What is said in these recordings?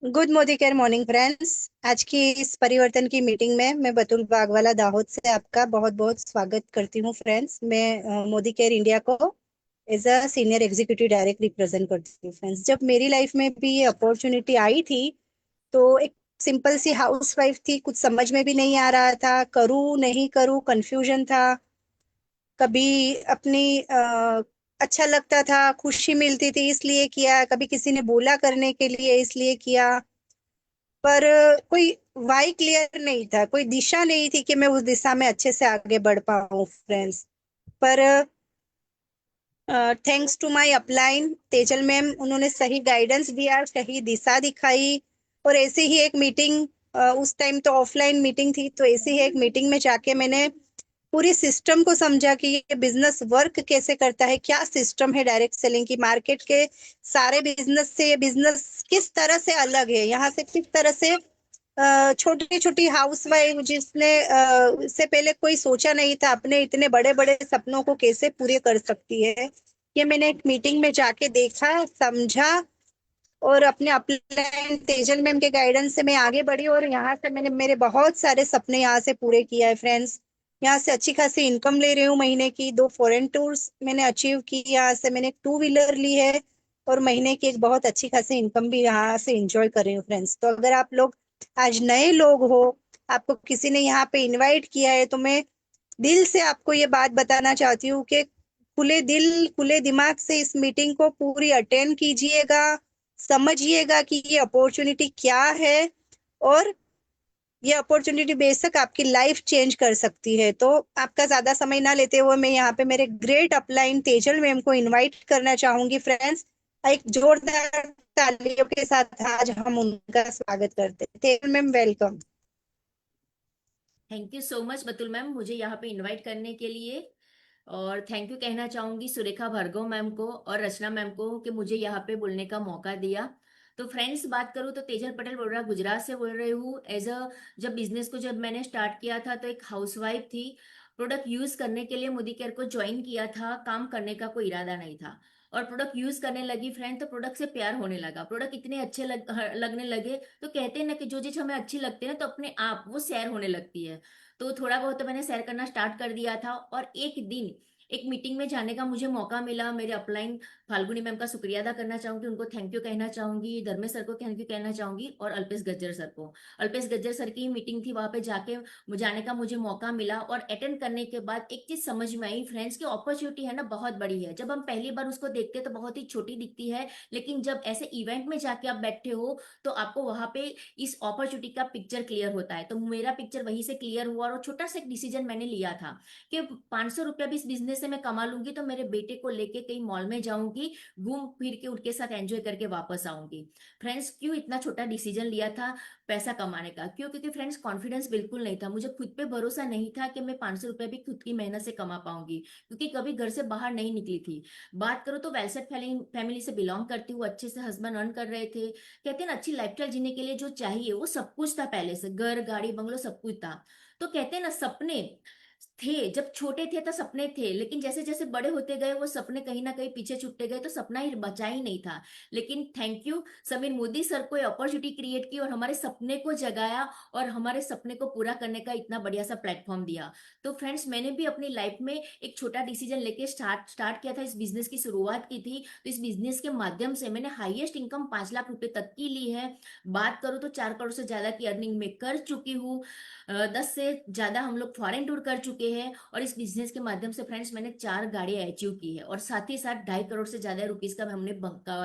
Good Modicare morning friends. आज की इस परिवर्तन की मीटिंग में मैं बतुल बागवाला दाहोद से आपका बहुत बहुत स्वागत करती हूँ फ्रेंड्स। मैं मोदी केयर इंडिया को as a senior executive direct represent करती हूँ फ्रेंड्स। जब मेरी लाइफ में भी ये अपॉर्चुनिटी आई थी तो एक सिंपल सी हाउस वाइफ थी, कुछ समझ में भी नहीं आ रहा था, करूँ नहीं करूँ कंफ्यूजन था। कभी अपनी अच्छा लगता था, खुशी मिलती थी इसलिए किया, कभी किसी ने बोला करने के लिए इसलिए किया, पर कोई वाई क्लियर नहीं था, कोई दिशा नहीं थी कि मैं उस दिशा में अच्छे से आगे बढ़ पाऊं फ्रेंड्स। पर thanks to my upline Tejal ma'am, उन्होंने सही गाइडेंस दिया, सही दिशा दिखाई। और ऐसे ही एक मीटिंग, उस टाइम तो ऑफलाइन मीटिंग थी, तो ऐसे ही एक मीटिंग में जाके मैंने पूरी सिस्टम को समझा कि ये बिजनेस वर्क कैसे करता है, क्या सिस्टम है डायरेक्ट सेलिंग की, मार्केट के सारे बिजनेस से ये बिजनेस किस तरह से अलग है, यहाँ से किस तरह से छोटी छोटी हाउस वाइफ जिसने इससे पहले कोई सोचा नहीं था अपने इतने बड़े बड़े सपनों को कैसे पूरे कर सकती है। ये मैंने एक मीटिंग में जाके देखा, समझा, और अपने अपलाइन तेजल मैम के गाइडेंस से मैं आगे बढ़ी और यहाँ से मैंने मेरे बहुत सारे सपने यहाँ से पूरे किया है फ्रेंड्स। यहाँ से अच्छी खासी इनकम ले रही हूँ महीने की, 2 फॉरेन टूर्स मैंने अचीव की, यहाँ से मैंने एक 2 व्हीलर ली है और महीने की एक बहुत अच्छी खासी इनकम भी यहाँ से इंजॉय कर रही हूँ फ्रेंड्स। तो अगर आप लोग आज नए लोग हो, आपको किसी ने यहाँ पे इनवाइट किया है, तो मैं दिल से आपको ये बात बताना चाहती हूँ कि खुले दिल खुले दिमाग से इस मीटिंग को पूरी अटेंड कीजिएगा, समझिएगा कि ये अपॉर्चुनिटी क्या है, और ये अपॉर्चुनिटी बेशक आपकी लाइफ चेंज कर सकती है। तो आपका ज्यादा समय ना लेते हुए मैं यहाँ पे मेरे ग्रेट अपलाइन तेजल मैम को इनवाइट करना चाहूंगी फ्रेंड्स। एक जोरदार तालियों के साथ आज हम उनका स्वागत करते हैं। Tejal ma'am, welcome. Thank you so much Batul ma'am, मुझे यहाँ पे इनवाइट करने के लिए। और थैंक यू कहना चाहूंगी सुरेखा भार्गव मैम को और रचना मैम को कि मुझे यहाँ पे बोलने का मौका दिया। तो फ्रेंड्स, बात करूँ तो तेजल पटेल बोल रहा, गुजरात से बोल रही हूँ। एज अ जब बिजनेस को जब मैंने स्टार्ट किया था तो एक हाउसवाइफ थी। प्रोडक्ट यूज करने के लिए मोदी केयर को ज्वाइन किया था, काम करने का कोई इरादा नहीं था। और प्रोडक्ट यूज करने लगी फ्रेंड, तो प्रोडक्ट से प्यार होने लगा, प्रोडक्ट इतने अच्छे लगने लगे। तो कहते हैं ना कि जो चीज हमें अच्छी लगती है ना, तो अपने आप वो शेयर होने लगती है। तो थोड़ा बहुत तो मैंने शेयर करना स्टार्ट कर दिया था। और एक दिन एक मीटिंग में जाने का मुझे मौका मिला। मेरे अपलाइन फाल्गुनी मैम का शुक्रिया अदा करना चाहूंगी, उनको थैंक यू कहना चाहूंगी, धर्मेश सर को थैंक यू कहना चाहूंगी, और अल्पेश गज्जर सर को। अल्पेश गज्जर सर की मीटिंग थी, वहां पे जाके जाने का मुझे मौका मिला। और अटेंड करने के बाद एक चीज समझ में आई फ्रेंड्स की अपॉर्चुनिटी है ना, बहुत बड़ी है। जब हम पहली बार उसको देखते हैं तो बहुत ही छोटी दिखती है, लेकिन जब ऐसे इवेंट में जाके आप बैठे हो तो आपको वहां पे इस अपॉर्चुनिटी का पिक्चर क्लियर होता है। तो मेरा पिक्चर वहीं से क्लियर हुआ और छोटा सा एक डिसीजन मैंने लिया था कि 500 रुपया भी इस बिजनेस से मैं कमा लूंगी तो मेरे बेटे को लेके कहीं मॉल में जाऊंगी, घूम फिर के उनके साथ एंजॉय करके वापस आऊंगी। फ्रेंड्स, क्यों इतना छोटा डिसीजन लिया था पैसा कमाने का? क्यों? क्योंकि फ्रेंड्स कॉन्फिडेंस बिल्कुल नहीं था, मुझे खुद पे भरोसा नहीं था कि मैं 500 रुपया भी खुद की मेहनत से कमा पाऊंगी, क्योंकि कभी घर से बाहर नहीं निकली थी। बात करो तो वेलसेट फैमिली से बिलोंग करती हूँ, अच्छे से हस्बैंड अर्न कर रहे थे। कहते हैं ना, अच्छी लाइफस्टाइल जीने के लिए जो चाहिए वो सब कुछ था, पहले से घर गाड़ी बंगलो सब कुछ था। तो कहते हैं ना, सपने थे, जब छोटे थे तो सपने थे, लेकिन जैसे जैसे बड़े होते गए वो सपने कहीं ना कहीं पीछे छूटते गए, तो सपना ही बचा ही नहीं था। लेकिन thank you Sameer Modi sir को अपॉर्चुनिटी क्रिएट की और हमारे सपने को जगाया और हमारे सपने को पूरा करने का इतना बढ़िया सा प्लेटफॉर्म दिया। तो फ्रेंड्स, मैंने भी अपनी लाइफ में एक छोटा डिसीजन लेके स्टार्ट किया था, इस बिजनेस की शुरुआत की थी। तो इस बिजनेस के माध्यम से मैंने हाईएस्ट इनकम 5 लाख रुपए तक की ली है। बात करूँ तो 4 करोड़ से ज्यादा की अर्निंग में कर चुकी हूँ। 10 से ज्यादा हम लोग फॉरेन टूर कर चुके हैं। और इस बिजनेस के माध्यम से फ्रेंड्स मैंने 4 गाड़ियां अचीव की है, और साथ ही साथ 2.5 करोड़ से ज्यादा रुपीस का हमने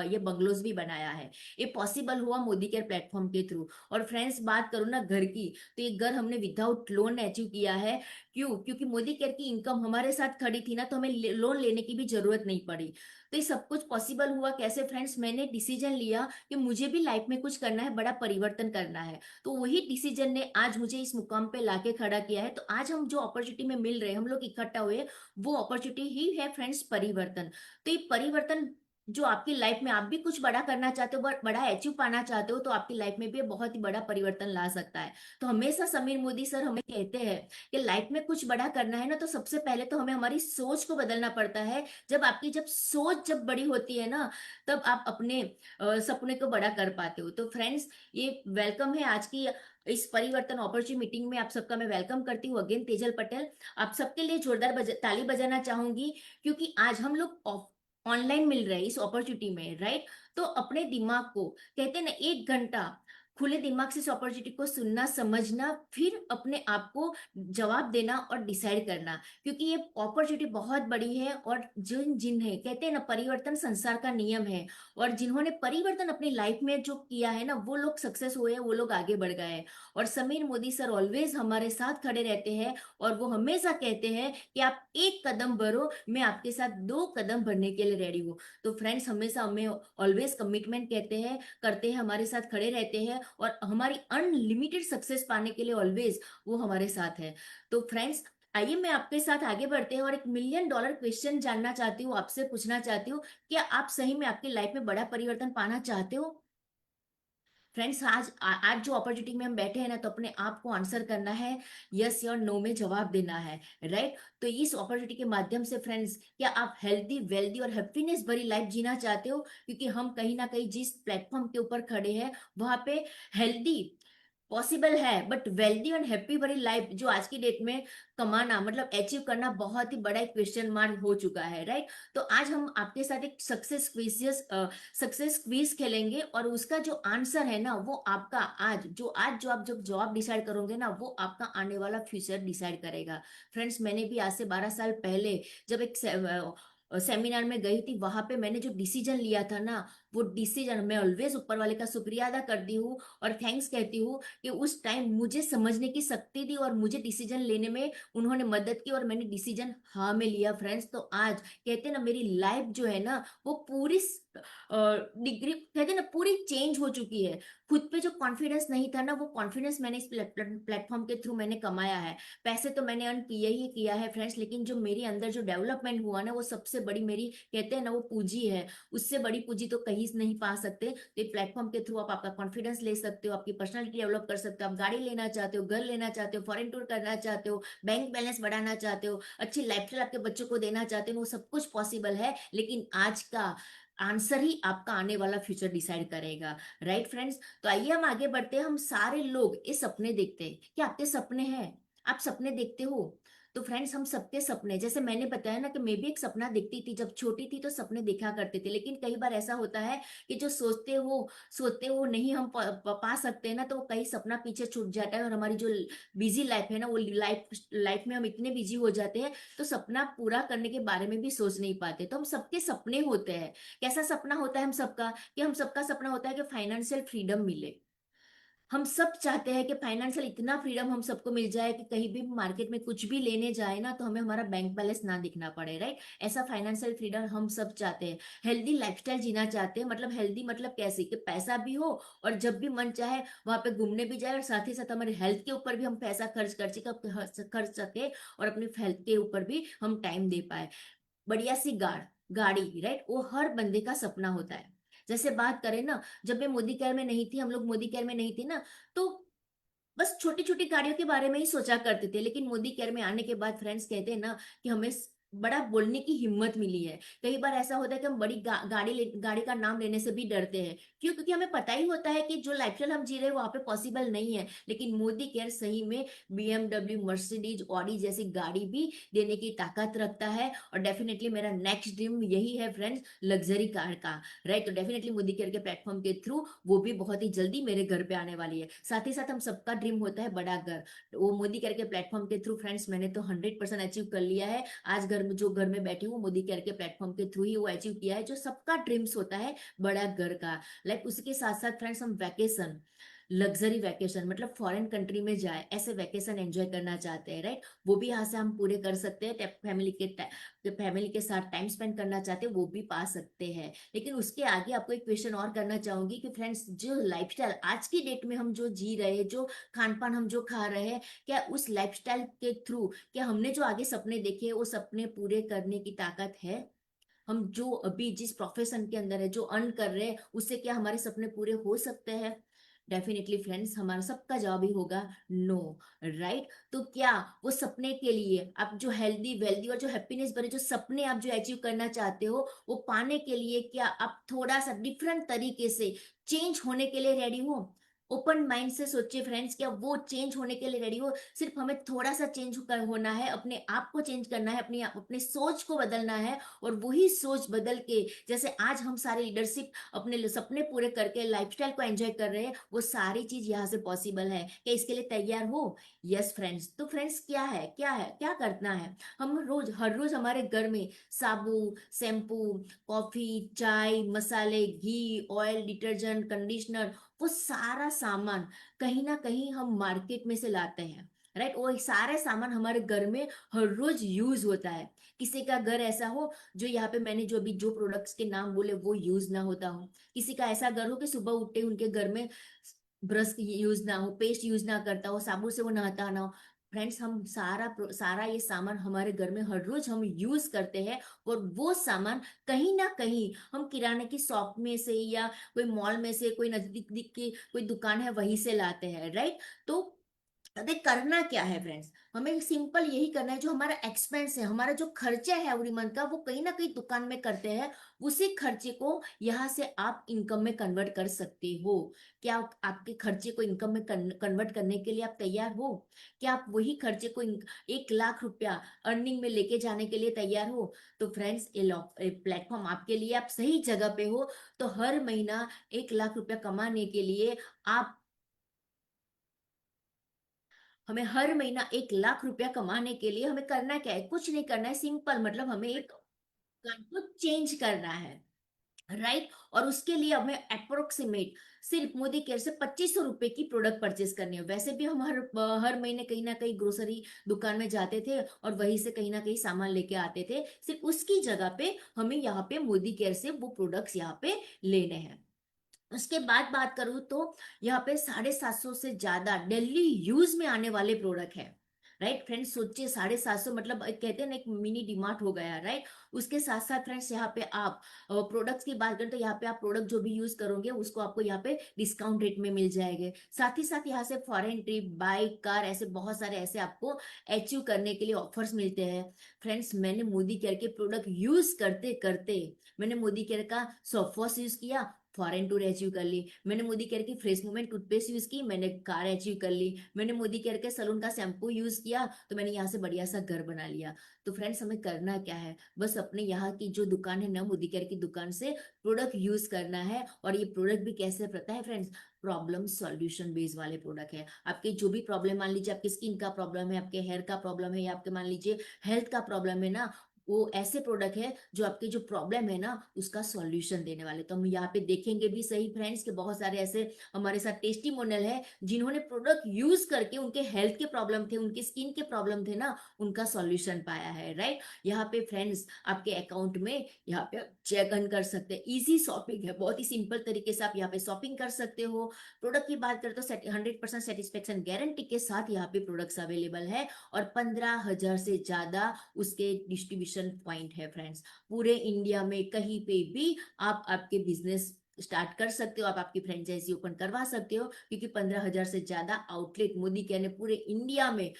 ये बंगलोज भी बनाया है। ये पॉसिबल हुआ मोदी केयर प्लेटफॉर्म के थ्रू। और फ्रेंड्स, बात करूँ ना घर की, तो ये घर हमने विदाउट लोन अचीव किया है। क्यों? क्योंकि मोदी केयर की इनकम हमारे साथ खड़ी थी ना, तो हमें लोन लेने की भी जरूरत नहीं पड़ी। तो ये सब कुछ पॉसिबल हुआ कैसे फ्रेंड्स? मैंने डिसीजन लिया कि मुझे भी लाइफ में कुछ करना है, बड़ा परिवर्तन करना है। तो वही डिसीजन ने आज मुझे इस मुकाम पे लाके खड़ा किया है। तो आज हम जो अपॉर्चुनिटी में मिल रहे हैं, हम लोग इकट्ठा हुए, वो अपॉर्चुनिटी ही है फ्रेंड्स परिवर्तन। तो ये परिवर्तन जो आपकी लाइफ में आप भी कुछ बड़ा करना चाहते हो, बड़ा अचीव पाना चाहते हो, तो आपकी लाइफ में भी ये बहुत ही बड़ा परिवर्तन ला सकता है। तो हमेशा समीर मोदी सर हमें कहते हैं कि लाइफ में कुछ बड़ा करना है ना, तो सबसे पहले तो हमें हमारी सोच को बदलना पड़ता है। जब सोच जब बड़ी होती है ना, तब आप अपने सपने को बड़ा कर पाते हो। तो फ्रेंड्स, ये वेलकम है आज की इस परिवर्तन अपॉर्चुनिटी मीटिंग में, आप सबका मैं वेलकम करती हूँ अगेन। तेजल पटेल, आप सबके लिए जोरदार ताली बजाना चाहूंगी, क्योंकि आज हम लोग ऑनलाइन मिल रहे हैं इस अपॉर्चुनिटी में, राइट। तो अपने दिमाग को, कहते हैं ना, 1 घंटा खुले दिमाग से इस अपॉर्चुनिटी को सुनना, समझना, फिर अपने आप को जवाब देना और डिसाइड करना, क्योंकि ये अपॉर्चुनिटी बहुत बड़ी है। और जिन्हें कहते हैं ना, परिवर्तन संसार का नियम है, और जिन्होंने परिवर्तन अपनी लाइफ में जो किया है ना, वो लोग सक्सेस हुए हैं, वो लोग आगे बढ़ गए हैं। और समीर मोदी सर ऑलवेज हमारे साथ खड़े रहते हैं, और वो हमेशा कहते हैं कि आप 1 कदम बढ़ो, मैं आपके साथ 2 कदम बढ़ने के लिए रेडी हूँ। तो फ्रेंड्स, हमेशा हमें ऑलवेज कमिटमेंट कहते हैं, करते हैं, हमारे साथ खड़े रहते हैं, और हमारी अनलिमिटेड सक्सेस पाने के लिए ऑलवेज वो हमारे साथ है। तो फ्रेंड्स, आइए मैं आपके साथ आगे बढ़ते हैं, और एक $1,000,000 क्वेश्चन जानना चाहती हूँ, आपसे पूछना चाहती हूँ, क्या आप सही में आपकी लाइफ में बड़ा परिवर्तन पाना चाहते हो? फ्रेंड्स, आज जो अपॉर्चुनिटी में हम बैठे हैं ना, तो अपने आप को आंसर करना है, यस या नो में जवाब देना है, राइट। तो इस अपॉर्चुनिटी के माध्यम से फ्रेंड्स, क्या आप हेल्दी, वेल्दी और हैप्पीनेस भरी लाइफ जीना चाहते हो? क्योंकि हम कहीं ना कहीं जिस प्लेटफॉर्म के ऊपर खड़े हैं, वहां पे हेल्दी पॉसिबल है, बट वेल्दी एंड हैप्पी भरी लाइफ जो आज की डेट में कमाना, मतलब अचीव करना, बहुत ही बड़ा एक क्वेश्चन मार्क हो चुका है, राइट। तो आज हम आपके साथ एक सक्सेस क्विज खेलेंगे, और उसका जो आंसर है ना, वो आपका आज जो आप जब जॉब डिसाइड करोगे ना, वो आपका आने वाला फ्यूचर डिसाइड करेगा। फ्रेंड्स, मैंने भी आज से 12 साल पहले जब एक सेमिनार में गई थी, वहां पे मैंने जो डिसीजन लिया था ना, वो डिसीजन मैं ऑलवेज ऊपर वाले का शुक्रिया अदा करती हूँ और थैंक्स कहती हूँ, कि उस टाइम मुझे समझने की शक्ति दी, और मुझे डिसीजन लेने में उन्होंने मदद की, और मैंने डिसीजन हाँ में लिया। फ्रेंड्स, तो आज कहते हैं ना, मेरी लाइफ जो है ना, वो पूरी डिग्री, कहते हैं ना, पूरी चेंज हो चुकी है। खुद पे जो कॉन्फिडेंस नहीं था ना, वो कॉन्फिडेंस मैंने इस प्लेटफॉर्म के थ्रू मैंने कमाया है। पैसे तो मैंने अर्न किए ही किया है फ्रेंड्स, लेकिन जो मेरे अंदर जो डेवलपमेंट हुआ ना, वो सबसे बड़ी मेरी, कहते हैं ना, वो पूंजी है। उससे बड़ी पूंजी तो कहीं नहीं पा सकते। तो प्लेटफॉर्म के थ्रू आप आपका कॉन्फिडेंस ले सकते हो, आपकी पर्सनालिटी डेवलप कर सकते हो, आप गाड़ी लेना चाहते हो, घर लेना चाहते हो, फॉरेन टूर करना चाहते हो, बैंक बैलेंस बढ़ाना चाहते हो, अच्छी लाइफस्टाइल आपके बच्चों को देना चाहते हो, वो सब कुछ पॉसिबल है। लेकिन आज का आंसर ही आपका आने वाला फ्यूचर डिसाइड करेगा, राइट फ्रेंड्स। तो आइए हम आगे बढ़ते हैं। हम सारे लोग ये सपने देखते हैं, क्या आपके सपने हैं? आप सपने देखते हो? तो फ्रेंड्स, हम सबके सपने, जैसे मैंने बताया ना, कि मैं भी एक सपना देखती थी, जब छोटी थी तो सपने देखा करते थे, लेकिन कई बार ऐसा होता है कि जो सोचते हो नहीं हम पा सकते हैं ना, तो कई सपना पीछे छूट जाता है, और हमारी जो बिजी लाइफ है ना, वो लाइफ लाइफ में हम इतने बिजी हो जाते हैं, तो सपना पूरा करने के बारे में भी सोच नहीं पाते। तो हम सबके सपने होते हैं। कैसा सपना होता है हम सबका? कि हम सबका सपना होता है कि फाइनेंशियल फ्रीडम मिले। हम सब चाहते हैं कि फाइनेंशियल इतना फ्रीडम हम सबको मिल जाए कि कहीं भी मार्केट में कुछ भी लेने जाए ना, तो हमें हमारा बैंक बैलेंस ना दिखना पड़े, राइट। ऐसा फाइनेंशियल फ्रीडम हम सब चाहते हैं। हेल्दी लाइफस्टाइल जीना चाहते हैं, मतलब हेल्दी मतलब कैसे, कि पैसा भी हो, और जब भी मन चाहे वहां पे घूमने भी जाए, और साथ ही साथ हमारे हेल्थ के ऊपर भी हम पैसा खर्च सके, और अपनी हेल्थ के ऊपर भी हम टाइम दे पाए। बढ़िया सी गाड़ी, राइट, वो हर बंदे का सपना होता है। जैसे बात करें ना, जब मैं मोदी केयर में नहीं थी, हम लोग मोदी केयर में नहीं थी ना, तो बस छोटी छोटी गाड़ियों के बारे में ही सोचा करते थे। लेकिन मोदी केयर में आने के बाद फ्रेंड्स, कहते हैं ना, कि हमें बड़ा बोलने की हिम्मत मिली है। कई बार ऐसा होता है कि हम बड़ी गाड़ी का नाम लेने से भी डरते हैं। क्यों? क्योंकि हमें पता ही होता है कि जो लाइफस्टाइल हम जी रहे हैं वहां पे पॉसिबल नहीं है। लेकिन मोदी केयर सही में BMW, मर्सिडीज, ऑडी जैसी गाड़ी भी देने की ताकत रखता है। और डेफिनेटली मेरा नेक्स्ट ड्रीम यही है फ्रेंड्स, लग्जरी कार का, राइट। तो डेफिनेटली मोदी केयर के प्लेटफॉर्म के थ्रू वो भी बहुत ही जल्दी मेरे घर पे आने वाली है। साथ ही साथ हम सबका ड्रीम होता है बड़ा घर। वो मोदी केयर के प्लेटफॉर्म के थ्रू फ्रेंड्स, मैंने तो 100% अचीव कर लिया है। आज घर में बैठी हूँ, मोदी केयर के प्लेटफॉर्म के थ्रू ही वो अचीव किया है, जो सबका ड्रीम्स होता है, बड़ा घर का। लाइक उसके साथ साथ फ्रेंड्स, हम वैकेशन, लग्जरी वैकेशन, मतलब फॉरेन कंट्री में जाए, ऐसे वैकेशन एंजॉय करना चाहते हैं, राइट। वो भी यहाँ से हम पूरे कर सकते हैं। फैमिली के साथ टाइम स्पेंड करना चाहते हैं, वो भी पा सकते हैं। लेकिन उसके आगे आपको एक क्वेश्चन और करना चाहूंगी, कि फ्रेंड्स, जो लाइफस्टाइल आज की डेट में हम जो जी रहे हैं, जो खान पान हम जो खा रहे हैं, क्या उस लाइफस्टाइल के थ्रू, क्या हमने जो आगे सपने देखे वो सपने पूरे करने की ताकत है? हम जो अभी जिस प्रोफेशन के अंदर है, जो अर्न कर रहे हैं, उससे क्या हमारे सपने पूरे हो सकते हैं? डेफिनेटली फ्रेंड्स, हमारा सबका जवाब ही होगा नो। राइट? तो क्या वो सपने के लिए आप जो हेल्दी वेल्दी और जो हैप्पीनेस भरे जो सपने आप जो अचीव करना चाहते हो, वो पाने के लिए क्या आप थोड़ा सा डिफरेंट तरीके से चेंज होने के लिए रेडी हो? ओपन माइंड से सोचिए फ्रेंड्स, क्या वो चेंज होने के लिए रेडी हो? सिर्फ हमें थोड़ा सा चेंज होना है, अपने आप को चेंज करना है, अपने सोच को बदलना है। और वही सोच बदल के, जैसे आज हम सारे लीडरशिप अपने सपने पूरे करके लाइफस्टाइल को एंजॉय कर रहे हैं, वो सारी चीज यहाँ से पॉसिबल है। क्या इसके लिए तैयार हो? Yes friends. तो फ्रेंड्स, क्या करना है? हम रोज, हर रोज हमारे घर में साबुन, शैम्पू, कॉफी, चाय, मसाले, घी, ऑयल, डिटर्जेंट, कंडीशनर, वो सारा सामान कहीं ना कहीं हम मार्केट में से लाते हैं। राइट? वो सारे सामान हमारे घर में हर रोज यूज होता है। किसी का घर ऐसा हो जो यहाँ पे मैंने जो अभी जो प्रोडक्ट्स के नाम बोले वो यूज ना होता हो। किसी का ऐसा घर हो कि सुबह उठते ही उनके घर में ब्रश यूज ना हो, पेस्ट यूज ना करता हो, साबुन से वो नहाता ना हो। फ्रेंड्स, हम सारा ये सामान हमारे घर में हर रोज हम यूज करते हैं। और वो सामान कहीं ना कहीं हम किराने की शॉप में से या कोई मॉल में से, कोई नजदीक की कोई दुकान है वहीं से लाते हैं। राइट? तो देख, करना क्या है फ्रेंड्स, हमें सिंपल यही करना है, जो हमारा एक्सपेंस है, हमारा जो खर्चा है एवरी मंथ का, वो कहीं ना कहीं दुकान में करते हैं। उसी खर्चे को यहाँ से आप इनकम में कन्वर्ट कर सकते हो। क्या आपके खर्चे को इनकम में कन्वर्ट करने के लिए आप तैयार हो? क्या आप वही खर्चे को 1 लाख रुपया अर्निंग में लेके जाने के लिए तैयार हो? तो फ्रेंड्स, ये प्लेटफॉर्म आपके लिए, आप सही जगह पे हो। तो हर महीना 1 लाख रुपया कमाने के लिए आप हमें हर महीना 1 लाख रुपया कमाने के लिए हमें करना क्या है? कुछ नहीं करना है, सिंपल, मतलब हमें एक काम को चेंज करना है। राइट? और उसके लिए हमें अप्रोक्सीमेट सिर्फ मोदी केयर से 2500 रुपए की प्रोडक्ट परचेज करनी है। वैसे भी हम हर महीने कहीं ना कहीं ग्रोसरी दुकान में जाते थे और वहीं से कहीं ना कहीं सामान लेके आते थे। सिर्फ उसकी जगह पे हमें यहाँ पे मोदी केयर से वो प्रोडक्ट्स यहाँ पे लेने हैं। उसके बाद बात करूं तो यहाँ पे 750 से ज्यादा डेली यूज में आने वाले प्रोडक्ट है। राइट फ्रेंड्स, सोचिए 750, मतलब एक कहते हैं ना, एक मिनी डिमार्ट हो गया। राइट? उसके साथ साथ फ्रेंड्स, यहाँ पे आप प्रोडक्ट्स की बात करें तो यहाँ पे आप प्रोडक्ट जो भी यूज करोगे उसको आपको यहाँ पे डिस्काउंट रेट में मिल जाएंगे। साथ ही साथ यहाँ से फॉरेन ट्रिप, बाइक, कार, ऐसे बहुत सारे ऐसे आपको अचीव करने के लिए ऑफर्स मिलते हैं। फ्रेंड्स, मैंने मोदी केयर के प्रोडक्ट यूज करते करते, मैंने मोदी केयर का सॉफ्टवॉश यूज किया, फॉरेन टूर अचीव कर ली। मैंने मोदी केयर की फ्रेश मूवमेंट टूथपेस्ट यूज की, मैंने कार अचीव कर ली। मैंने मोदी केयर के सलून का शैम्पू यूज किया, तो मैंने यहाँ से बढ़िया सा घर बना लिया। तो फ्रेंड्स, हमें करना क्या है? बस अपने यहाँ की जो दुकान है ना, मोदी केयर की दुकान से प्रोडक्ट यूज करना है। और ये प्रोडक्ट भी कैसे पता है फ्रेंड्स? प्रॉब्लम सॉल्यूशन बेस्ड वाले प्रोडक्ट है। आपके जो भी प्रॉब्लम, मान लीजिए आपकी स्किन का प्रॉब्लम है, आपके हेयर का प्रॉब्लम है, या आपके मान लीजिए हेल्थ का प्रॉब्लम है ना, वो ऐसे प्रोडक्ट है जो आपके जो प्रॉब्लम है ना उसका सॉल्यूशन देने वाले। तो हम यहाँ पे देखेंगे भी सही फ्रेंड्स कि बहुत सारे ऐसे हमारे साथ टेस्टिमोनियल है जिन्होंने प्रोडक्ट यूज करके उनके हेल्थ के प्रॉब्लम थे, उनके स्किन के प्रॉब्लम थे ना, उनका सॉल्यूशन पाया है। राइट? यहाँ पे फ्रेंड्स, आपके अकाउंट में यहाँ पे चेक इन कर सकते हैं। इजी शॉपिंग है, बहुत ही सिंपल तरीके से आप यहाँ पे शॉपिंग कर सकते हो। प्रोडक्ट की बात करें तो 100% सेटिस्फेक्शन गारंटी के साथ यहाँ पे प्रोडक्ट्स अवेलेबल है। और 15,000 से ज्यादा उसके डिस्ट्रीब्यूशन पॉइंट है फ्रेंड्स। पूरे इंडिया में कहीं पे भी आप आपके बिजनेस स्टार्ट कर सकते हो, आप आपकी फ्रेंचाइजी ओपन करवा सकते हो, क्योंकि 15,000 से ज्यादा आउटलेट मोदी केयर ने पूरे इंडिया में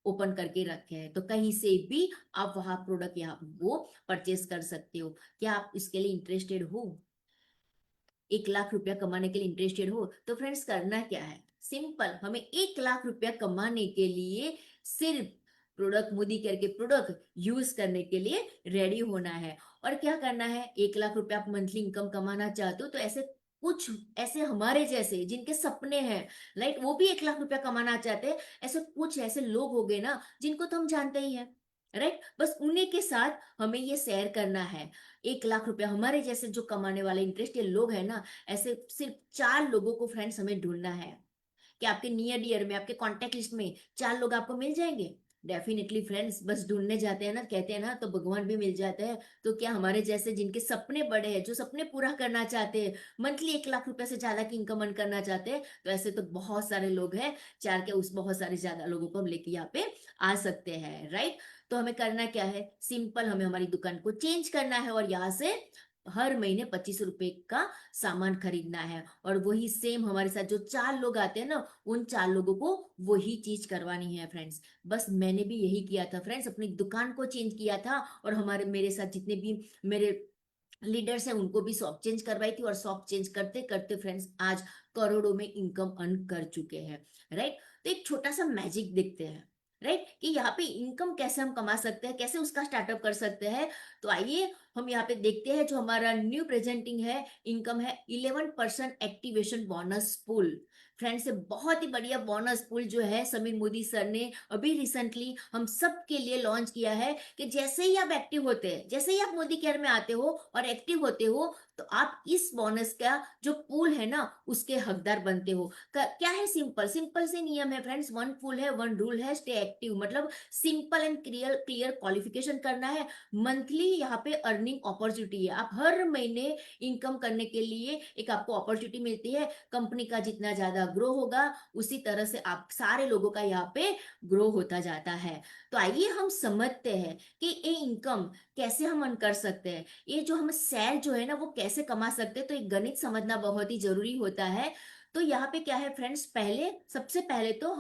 ओपन करके रखे हैं। तो कहीं से भी आप वहां प्रोडक्ट यहाँ वो परचेस कर सकते हो। क्या आप इसके लिए इंटरेस्टेड हो? 1 लाख रुपया कमाने के लिए इंटरेस्टेड हो? तो फ्रेंड्स, करना क्या है? सिंपल, हमें 1 लाख रुपया कमाने के लिए सिर्फ प्रोडक्ट, मोदी केयर के प्रोडक्ट यूज करने के लिए रेडी होना है। और क्या करना है? 1 लाख रुपया आप मंथली इनकम कमाना चाहते हो तो ऐसे कुछ, ऐसे हमारे जैसे जिनके सपने हैं, राइट, वो भी 1 लाख रुपया कमाना चाहते हैं। ऐसे कुछ ऐसे लोग हो गए ना जिनको तो हम जानते ही हैं। राइट? बस उन्हीं के साथ हमें ये शेयर करना है। 1 लाख रुपया हमारे जैसे जो कमाने वाले इंटरेस्टेड लोग हैं ना, ऐसे सिर्फ 4 लोगों को फ्रेंड्स हमें ढूंढना है। कि आपके नियर डियर में, आपके कॉन्टेक्ट लिस्ट में 4 लोग आपको मिल जाएंगे? डेफिनेटली फ्रेंड्स, बस ढूंढने जाते हैं ना, कहते हैं ना, तो भगवान भी मिल जाते हैं। तो क्या हमारे जैसे जिनके सपने बड़े हैं, जो सपने पूरा करना चाहते हैं, मंथली 1 लाख रुपए से ज्यादा की इनकम अर्न करना चाहते हैं, तो ऐसे तो बहुत सारे लोग हैं। चार के उस बहुत सारे ज्यादा लोगों को हम लेके यहाँ पे आ सकते हैं। राइट? तो हमें करना क्या है, सिंपल, हमें हमारी दुकान को चेंज करना है और यहाँ से हर महीने 25 रुपए का सामान खरीदना है। और वही सेम हमारे साथ जो 4 लोग आते हैं ना, उन 4 लोगों को वही चीज करवानी है फ्रेंड्स। बस मैंने भी यही किया था फ्रेंड्स, अपनी दुकान को चेंज किया था और हमारे मेरे साथ जितने भी मेरे लीडर्स हैं उनको भी शॉप चेंज करवाई थी, और शॉप चेंज करते करते फ्रेंड्स आज करोड़ों में इनकम अर्न कर चुके हैं। राइट। तो एक छोटा सा मैजिक देखते हैं, राइट, कि यहाँ पे इनकम कैसे हम कमा सकते हैं, कैसे उसका स्टार्टअप कर सकते हैं। तो आइए हम यहाँ पे देखते हैं, जो हमारा न्यू प्रेजेंटिंग है इनकम है 11% एक्टिवेशन बोनस पूल। फ्रेंड्स, बहुत ही बढ़िया बोनस पूल जो है समीर मोदी सर ने अभी रिसेंटली हम सब के लिए लॉन्च किया है, कि जैसे ही आप एक्टिव होते हैं, जैसे ही आप मोदी केयर में आते हो और एक्टिव होते हो, तो आप इस बोनस का जो पूल है ना उसके हकदार बनते हो। क्या है, सिंपल सिंपल से नियम है फ्रेंड्स, वन पूल है, वन रूल है, स्टे एक्टिव। मतलब simple and clear clear qualification करना है। मंथली यहाँ पे अर्निंग अपॉर्चुनिटी है, आप हर महीने इनकम करने के लिए एक आपको अपॉर्चुनिटी मिलती है। कंपनी का जितना ज्यादा ग्रो होगा उसी तरह से आप सारे लोगों का यहाँ पे ग्रो होता जाता है। तो आइए हम समझते हैं कि ये इनकम कैसे हम अर्न कर सकते हैं, ये जो हम सैल जो है ना वो कैसे कमा सकते हैं। तो एक गणित समझना बहुत ही जरूरी होता है। तो यहाँ पे क्या है फ्रेंड्स, सबसे पहले तो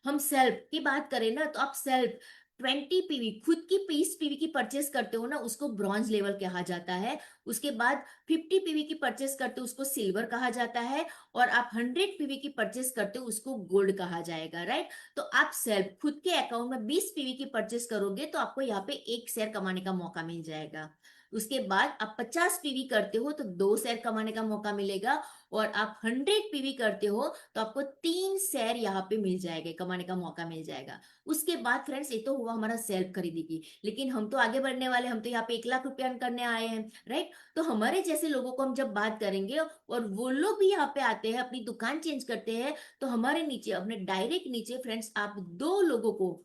हम सेल्फ की बात करें ना, तो आप सेल्फ 20 पीवी, खुद की 20 पीवी की परचेस करते हो ना, उसको ब्रॉन्ज लेवल कहा जाता है। उसके बाद 50 पीवी की परचेस करते हो उसको सिल्वर कहा जाता है। और आप 100 पीवी की परचेस करते हो उसको गोल्ड कहा जाएगा। राइट। तो आप सेल्फ खुद के अकाउंट में 20 पीवी की परचेस करोगे तो आपको यहाँ पे 1 शेयर कमाने का मौका मिल जाएगा। उसके बाद आप 50 पीवी करते हो तो 2 शेयर कमाने का मौका मिलेगा। और आप 100 पीवी करते हो तो आपको 3 शेयर यहाँ पे मिल जाएगा, कमाने का मौका मिल जाएगा। उसके बाद फ्रेंड्स, ये तो हुआ हमारा सेल्फ खरीदी की, लेकिन हम तो आगे बढ़ने वाले, हम तो यहाँ पे 1 लाख रुपया earn करने आए हैं। राइट। तो हमारे जैसे लोगों को हम जब बात करेंगे और वो लोग भी यहाँ पे आते हैं, अपनी दुकान चेंज करते हैं, तो हमारे नीचे, अपने डायरेक्ट नीचे फ्रेंड्स, आप 2 लोगों को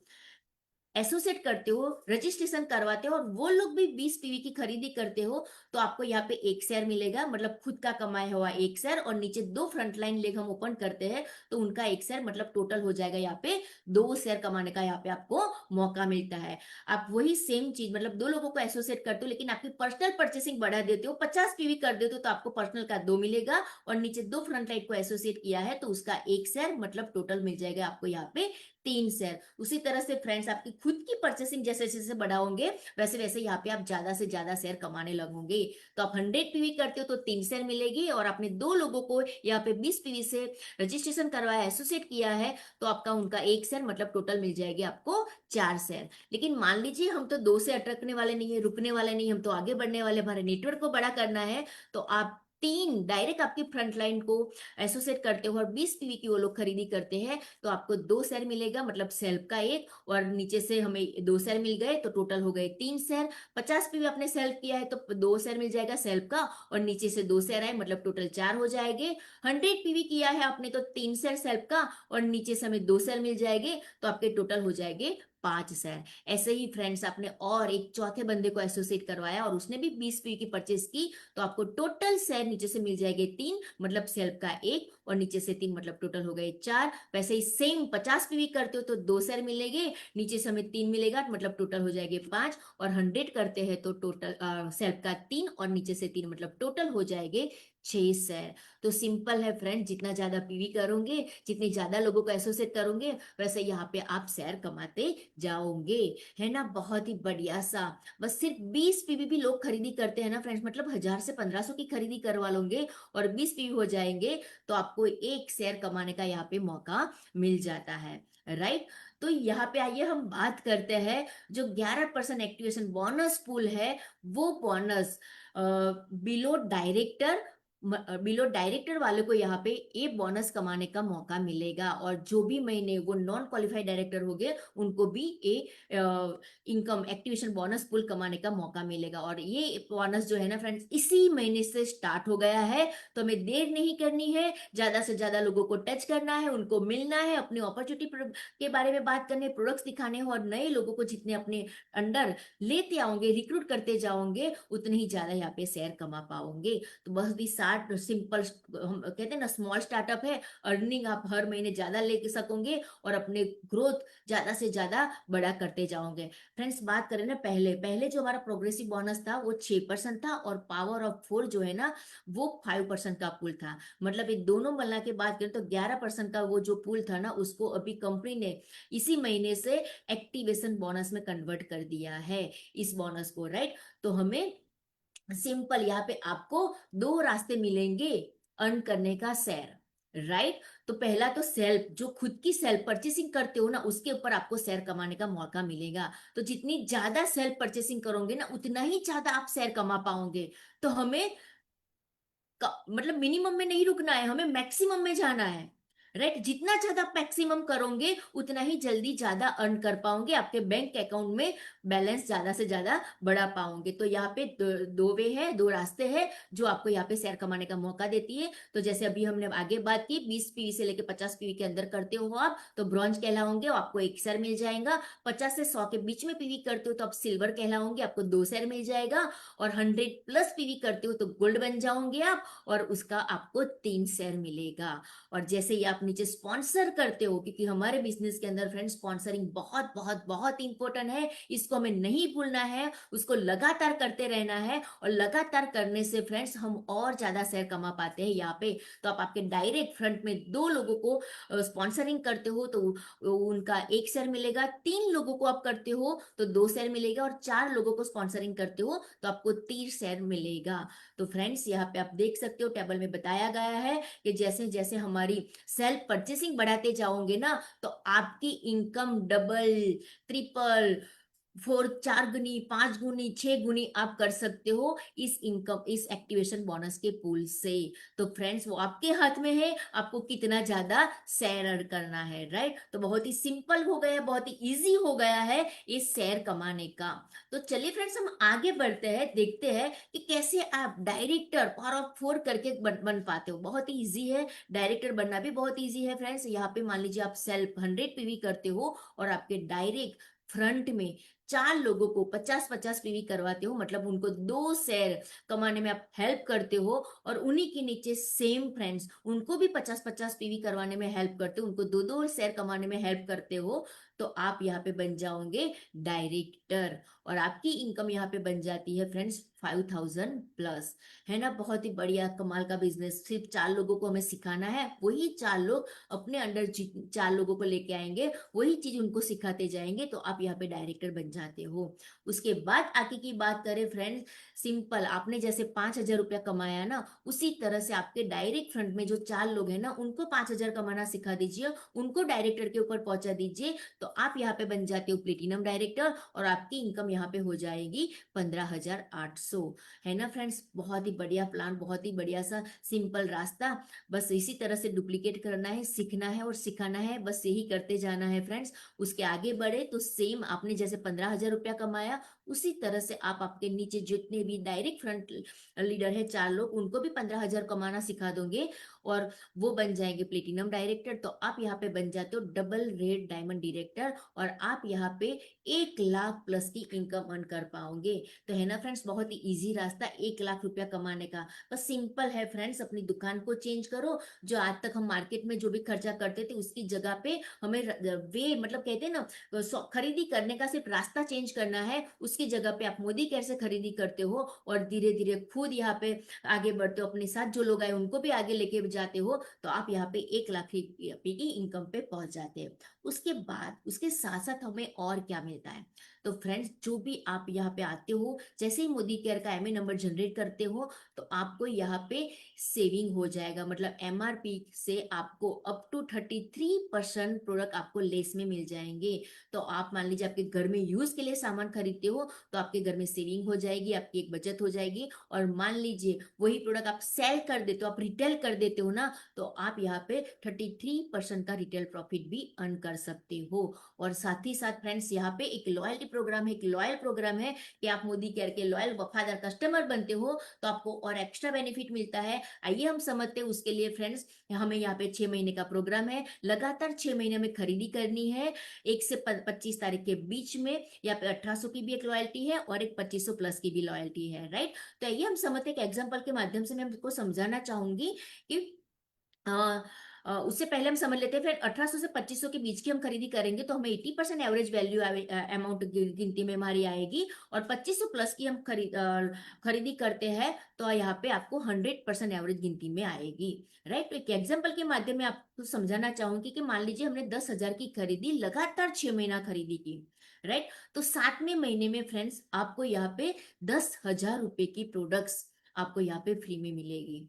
एसोसिएट करते हो, रजिस्ट्रेशन करवाते हो, और वो लोग भी 20 पीवी की खरीदी करते हो, तो आपको यहाँ पे 1 शेयर मिलेगा। मतलब खुद का कमाया हुआ 1 शेयर, और नीचे 2 फ्रंटलाइन लेग हम ओपन करते हैं तो उनका 1 शेयर, मतलब टोटल हो जाएगा यहाँ पे 2 शेयर कमाने का यहाँ पे आपको मौका मिलता है। आप वही सेम चीज, मतलब 2 लोगों को एसोसिएट करते हो लेकिन आपकी पर्सनल परचेसिंग बढ़ा देते हो, 50 पीवी कर देते हो तो आपको पर्सनल का 2 मिलेगा, और नीचे 2 फ्रंटलाइन को एसोसिएट किया है तो उसका 1 शेयर, मतलब टोटल मिल जाएगा आपको यहाँ पे 3 शेयर। उसी तरह से फ्रेंड्स, आपकी खुद की परचेसिंग जैसे जैसे बढ़ाओगे वैसे वैसे यहाँ पे आप ज्यादा से ज्यादा शेयर कमाने लगोगे। तो आप 100 पीवी करते हो तो 3 शेयर मिलेगी, और आपने 2 लोगों को यहाँ पे 20 पीवी से रजिस्ट्रेशन करवाया, एसोसिएट किया है, तो आपका उनका 1 शेयर, मतलब टोटल मिल जाएगी आपको 4 शेयर। लेकिन मान लीजिए हम तो 2 से अटकने वाले नहीं है, रुकने वाले नहीं, हम तो आगे बढ़ने वाले, हमारे नेटवर्क को बड़ा करना है। तो आप 3 डायरेक्ट आपकी फ्रंटलाइन को एसोसिएट करते हो और 20 पीवी की वो लोग खरीदी करते हैं, तो आपको 2 शेयर मिलेगा, मतलब सेल्फ का 1, और नीचे से हमें 2 शेयर मिल गए तो टोटल हो गए 3 शेयर। 50 पीवी आपने सेल्फ किया है तो 2 शेयर मिल जाएगा सेल्फ का, और नीचे से 2 शेयर आए, मतलब टोटल 4 हो जाएंगे। 100 पीवी किया है आपने तो 3 शेयर सेल्फ का, और नीचे से हमें 2 शेयर मिल जाएंगे, तो आपके टोटल हो जाएंगे 5 शेयर। ऐसे ही फ्रेंड्स, आपने और एक चौथे बंदे को एसोसिएट करवाया और उसने भी 20 पीवी की परचेस की, तो आपको टोटल शेयर नीचे से मिल जाएंगे 3, मतलब सेल्फ का 1, और नीचे से 3, मतलब टोटल हो गए 4। वैसे ही सेम 50 पीवी करते हो तो 2 शेयर मिलेंगे, नीचे से हमें 3 मिलेगा, मतलब टोटल हो जाएंगे 5। और 100 करते हैं तो टोटल सेल्फ का 3 और नीचे से 3, मतलब टोटल हो जाएंगे 6 शेयर। तो सिंपल है फ्रेंड, जितना ज्यादा पीवी करोगे, जितनी ज्यादा लोगों को एसोसिएट करोगे, वैसे यहाँ पे आप शेयर कमाते जाओगे। है ना, बहुत ही बढ़िया सा। बस सिर्फ 20 पीवी भी लोग खरीदी करते हैं ना फ्रेंड्स, मतलब 1000 से 1500 की खरीदी करवा लोगे और 20 पीवी हो जाएंगे, तो आपको 1 शेयर कमाने का यहाँ पे मौका मिल जाता है। राइट। तो यहाँ पे आइए हम बात करते हैं, जो 11% एक्टिवेशन बोनस पूल है, वो बोनस बिलो डायरेक्टर वाले को यहाँ पे ये बोनस कमाने का मौका मिलेगा, और जो भी महीने वो नॉन क्वालिफाइड डायरेक्टर हो गए उनको भी ये इनकम एक्टिवेशन बोनस पुल कमाने का मौका मिलेगा। और ये बोनस जो है ना फ्रेंड्स, इसी महीने से स्टार्ट हो गया है, तो हमें देर नहीं करनी है, ज्यादा से ज्यादा लोगों को टच करना है, उनको मिलना है, अपनी अपॉर्चुनिटी के बारे में बात करने, प्रोडक्ट्स दिखाने हैं, और नए लोगों को जितने अपने अंडर लेते आओगे, रिक्रूट करते जाओगे, उतने ही ज्यादा यहाँ पे शेयर कमा पाओगे। तो बस भी स्टार्ट सिंपल, हम कहते हैं ना स्मॉल स्टार्टअप है, अर्निंग आप हर महीने ज्यादा ले सकोगे और अपने ग्रोथ ज्यादा से ज्यादा बड़ा करते जाओगे। फ्रेंड्स बात करें ना, पहले पहले जो हमारा प्रोग्रेसिव बोनस था वो 6% था, और पावर ऑफ 4 जो है ना वो 5% का पुल था। मतलब ये दोनों मिला के बात करें तो 11% का वो जो पुल था ना, उसको अभी कंपनी ने इसी महीने से एक्टिवेशन बोनस में कन्वर्ट कर दिया है इस बोनस को, राइट। तो हमें सिंपल यहाँ पे आपको दो रास्ते मिलेंगे अर्न करने का, शेयर, राइट। तो पहला तो सेल्फ, जो खुद की सेल्फ परचेसिंग करते हो ना उसके ऊपर आपको शेयर कमाने का मौका मिलेगा। तो जितनी ज्यादा सेल्फ परचेसिंग करोगे ना उतना ही ज्यादा आप शेयर कमा पाओगे। तो हमें मतलब मिनिमम में नहीं रुकना है, हमें मैक्सिमम में जाना है, राइट। जितना ज्यादा मैक्सिमम करोगे उतना ही जल्दी ज्यादा अर्न कर पाओगे, आपके बैंक अकाउंट में बैलेंस ज्यादा से ज्यादा बढ़ा पाओगे। तो यहाँ पे दो वे है, दो रास्ते हैं जो आपको यहाँ पे शेयर कमाने का मौका देती है। तो जैसे अभी हमने आगे बात की, 20 पीवी से लेके 50 पीवी के अंदर करते हो आप तो ब्रॉन्ज कहलाओगे, आपको एक शेयर मिल जाएगा। 50 से 100 के बीच में पीवी करते हो तो आप सिल्वर कहलाओगे, आपको 2 शेयर मिल जाएगा। और 100+ पीवी करते हो तो गोल्ड बन जाओगे आप, और उसका आपको 3 शेयर मिलेगा। और जैसे ही आप नीचे स्पॉन्सर करते हो, क्योंकि हमारे बिजनेस के अंदर फ्रेंड्स स्पॉन्सरिंग बहुत बहुत बहुत इंपॉर्टेंट है, इसको हमें नहीं भूलना है, उसको लगातार करते रहना है। और लगातार करने से फ्रेंड्स हम और ज्यादा शेयर कमा पाते हैं यहाँ पे। तो आप आपके डायरेक्ट फ्रंट में 2 लोगों को स्पॉन्सरिंग करते हो तो उनका 1 शेयर मिलेगा, 3 लोगों को आप करते हो तो 2 शेयर मिलेगा, और 4 लोगों को स्पॉन्सरिंग करते हो तो आपको 3 शेयर मिलेगा। तो फ्रेंड्स यहाँ पे आप देख सकते हो टेबल में बताया गया है कि जैसे जैसे हमारी सेल्फ परचेसिंग बढ़ाते जाओगे ना तो आपकी इनकम डबल, ट्रिपल, 4 गुनी, 5 गुनी, 6 गुनी आप कर सकते हो इस इनकम, इस एक्टिवेशन बोनस के पूल से। तो फ्रेंड्स वो आपके हाथ में है, आपको कितना ज्यादा शेयर अर्न करना है, राइट। तो बहुत ही सिंपल हो गया, बहुत ही इजी हो गया है इस शेयर कमाने का। तो चलिए फ्रेंड्स हम आगे बढ़ते हैं, देखते हैं कि कैसे आप डायरेक्टर पावर ऑफ 4 करके बन पाते हो। बहुत ही इजी है, डायरेक्टर बनना भी बहुत इजी है फ्रेंड्स। यहाँ पे मान लीजिए आप सेल्फ 100 पीवी करते हो और आपके डायरेक्ट फ्रंट में 4 लोगों को 50-50 पीवी करवाते हो, मतलब उनको 2 शेयर कमाने में आप हेल्प करते हो। और उन्हीं के नीचे सेम फ्रेंड्स उनको भी 50-50 पीवी करवाने में हेल्प करते हो, उनको 2-2 शेयर कमाने में हेल्प करते हो। तो आप यहाँ पे बन जाओगे डायरेक्टर, और आपकी इनकम यहाँ पे बन जाती है फ्रेंड्स 5000+, है ना। बहुत ही बढ़िया कमाल का बिजनेस। सिर्फ 4 लोगों को हमें सिखाना है, वही 4 लोग अपने अंडर 4 लोगों को लेके आएंगे, वही चीज उनको सिखाते जाएंगे, तो आप यहाँ पे डायरेक्टर बन जाते हो। उसके बाद आगे की बात करें फ्रेंड्स, सिंपल आपने जैसे 5,000 रुपया कमाया ना, उसी तरह से आपके डायरेक्ट फ्रंट में जो 4 लोग हैं ना उनको 5,000 कमाना सिखा दीजिए, उनको डायरेक्टर के ऊपर पहुंचा दीजिए। तो आप यहाँ पे बन जाते हो प्लेटिनम डायरेक्टर, और आपकी इनकम यहाँ पे हो जाएगी 15,800, है ना फ्रेंड्स। बहुत ही बढ़िया प्लान, बहुत ही बढ़िया सा सिंपल रास्ता। बस इसी तरह से डुप्लीकेट करना है, सीखना है और सिखाना है, बस यही करते जाना है फ्रेंड्स। उसके आगे बढ़े तो सेम आपने जैसे 15,000 रुपया कमाया, उसी तरह से आप आपके नीचे जितने भी डायरेक्ट फ्रंट लीडर है 4 लोग, उनको भी 15,000 कमाना सिखा दोगे, और वो बन जाएंगे प्लेटिनम डायरेक्टर। तो आप यहाँ पे बन जाते हो डबल रेड डायमंड डायरेक्टर, और आप यहाँ पे 1 लाख+ की इनकम अर्न कर पाओगे। तो है ना फ्रेंड्स, बहुत ही इजी रास्ता 1 लाख रुपया कमाने का। बस सिंपल है फ्रेंड्स, अपनी दुकान को चेंज करो। जो आज तक हम मार्केट में जो भी खर्चा करते थे उसकी जगह पे हमें वे मतलब कहते हैं ना, खरीदी करने का सिर्फ रास्ता चेंज करना है। उसकी जगह पे आप मोदी कैसे खरीदी करते हो और धीरे धीरे खुद यहाँ पे आगे बढ़ते हो, अपने साथ जो लोग आए उनको भी आगे लेके जाते हो, तो आप यहाँ पे 1 लाख रुपए की इनकम पे पहुंच जाते हैं। उसके बाद उसके साथ साथ हमें और क्या मिलता है। तो फ्रेंड्स जो भी आप यहाँ पे आते हो, जैसे ही मोदी केयर का एमए नंबर जनरेट करते हो तो आपको यहाँ पे सेविंग हो जाएगा। मतलब एमआरपी से आपको अप टू 33% प्रोडक्ट आपको लेस में मिल जाएंगे। तो आप मान लीजिए आपके घर में यूज के लिए सामान खरीदते हो तो आपके घर में सेविंग हो जाएगी, आपकी एक बचत हो जाएगी। और मान लीजिए वही प्रोडक्ट आप सेल कर देते हो, आप रिटेल कर देते हो ना, तो आप यहाँ पे 33% का रिटेल प्रॉफिट भी अर्न कर सकते हो। और साथ ही साथ फ्रेंड्स यहाँ पे एक लॉयल्टी प्रोग्राम है, एक लॉयल प्रोग्राम है कि आप मोदी केयर के लॉयल वफादार कस्टमर बनते हो तो आपको और एक्स्ट्रा बेनिफिट मिलता है। आइए हम समझते हैं उसके लिए फ्रेंड्स। हमें यहाँ पे 6 महीने का प्रोग्राम है, लगातार 6 महीने में खरीदी करनी है 1 से 25 तारीख के बीच में। यहाँ पे 1800 की भी एक लॉयल्टी है और एक 2500 प्लस की भी लॉयल्टी है, राइट। तो ये हम समझते एक एग्जाम्पल के माध्यम से मैं आपको समझाना चाहूंगी कि उससे पहले हम समझ लेते हैं। फिर 1800 से 2500 के बीच की हम खरीदी करेंगे तो हमें 80% एवरेज वैल्यू अमाउंट गिनती में हमारी आएगी, और 2500 प्लस की हम खरीदी करते हैं तो यहाँ पे आपको 100% एवरेज गिनती में आएगी, राइट। तो एक एग्जाम्पल के माध्यम में आपको समझाना चाहूंगी कि मान लीजिए हमने 10,000 की खरीदी लगातार 6 महीना खरीदी की, राइट। तो 7वें महीने में फ्रेंड्स आपको यहाँ पे 10,000 रुपए की प्रोडक्ट्स आपको यहाँ पे फ्री में मिलेगी।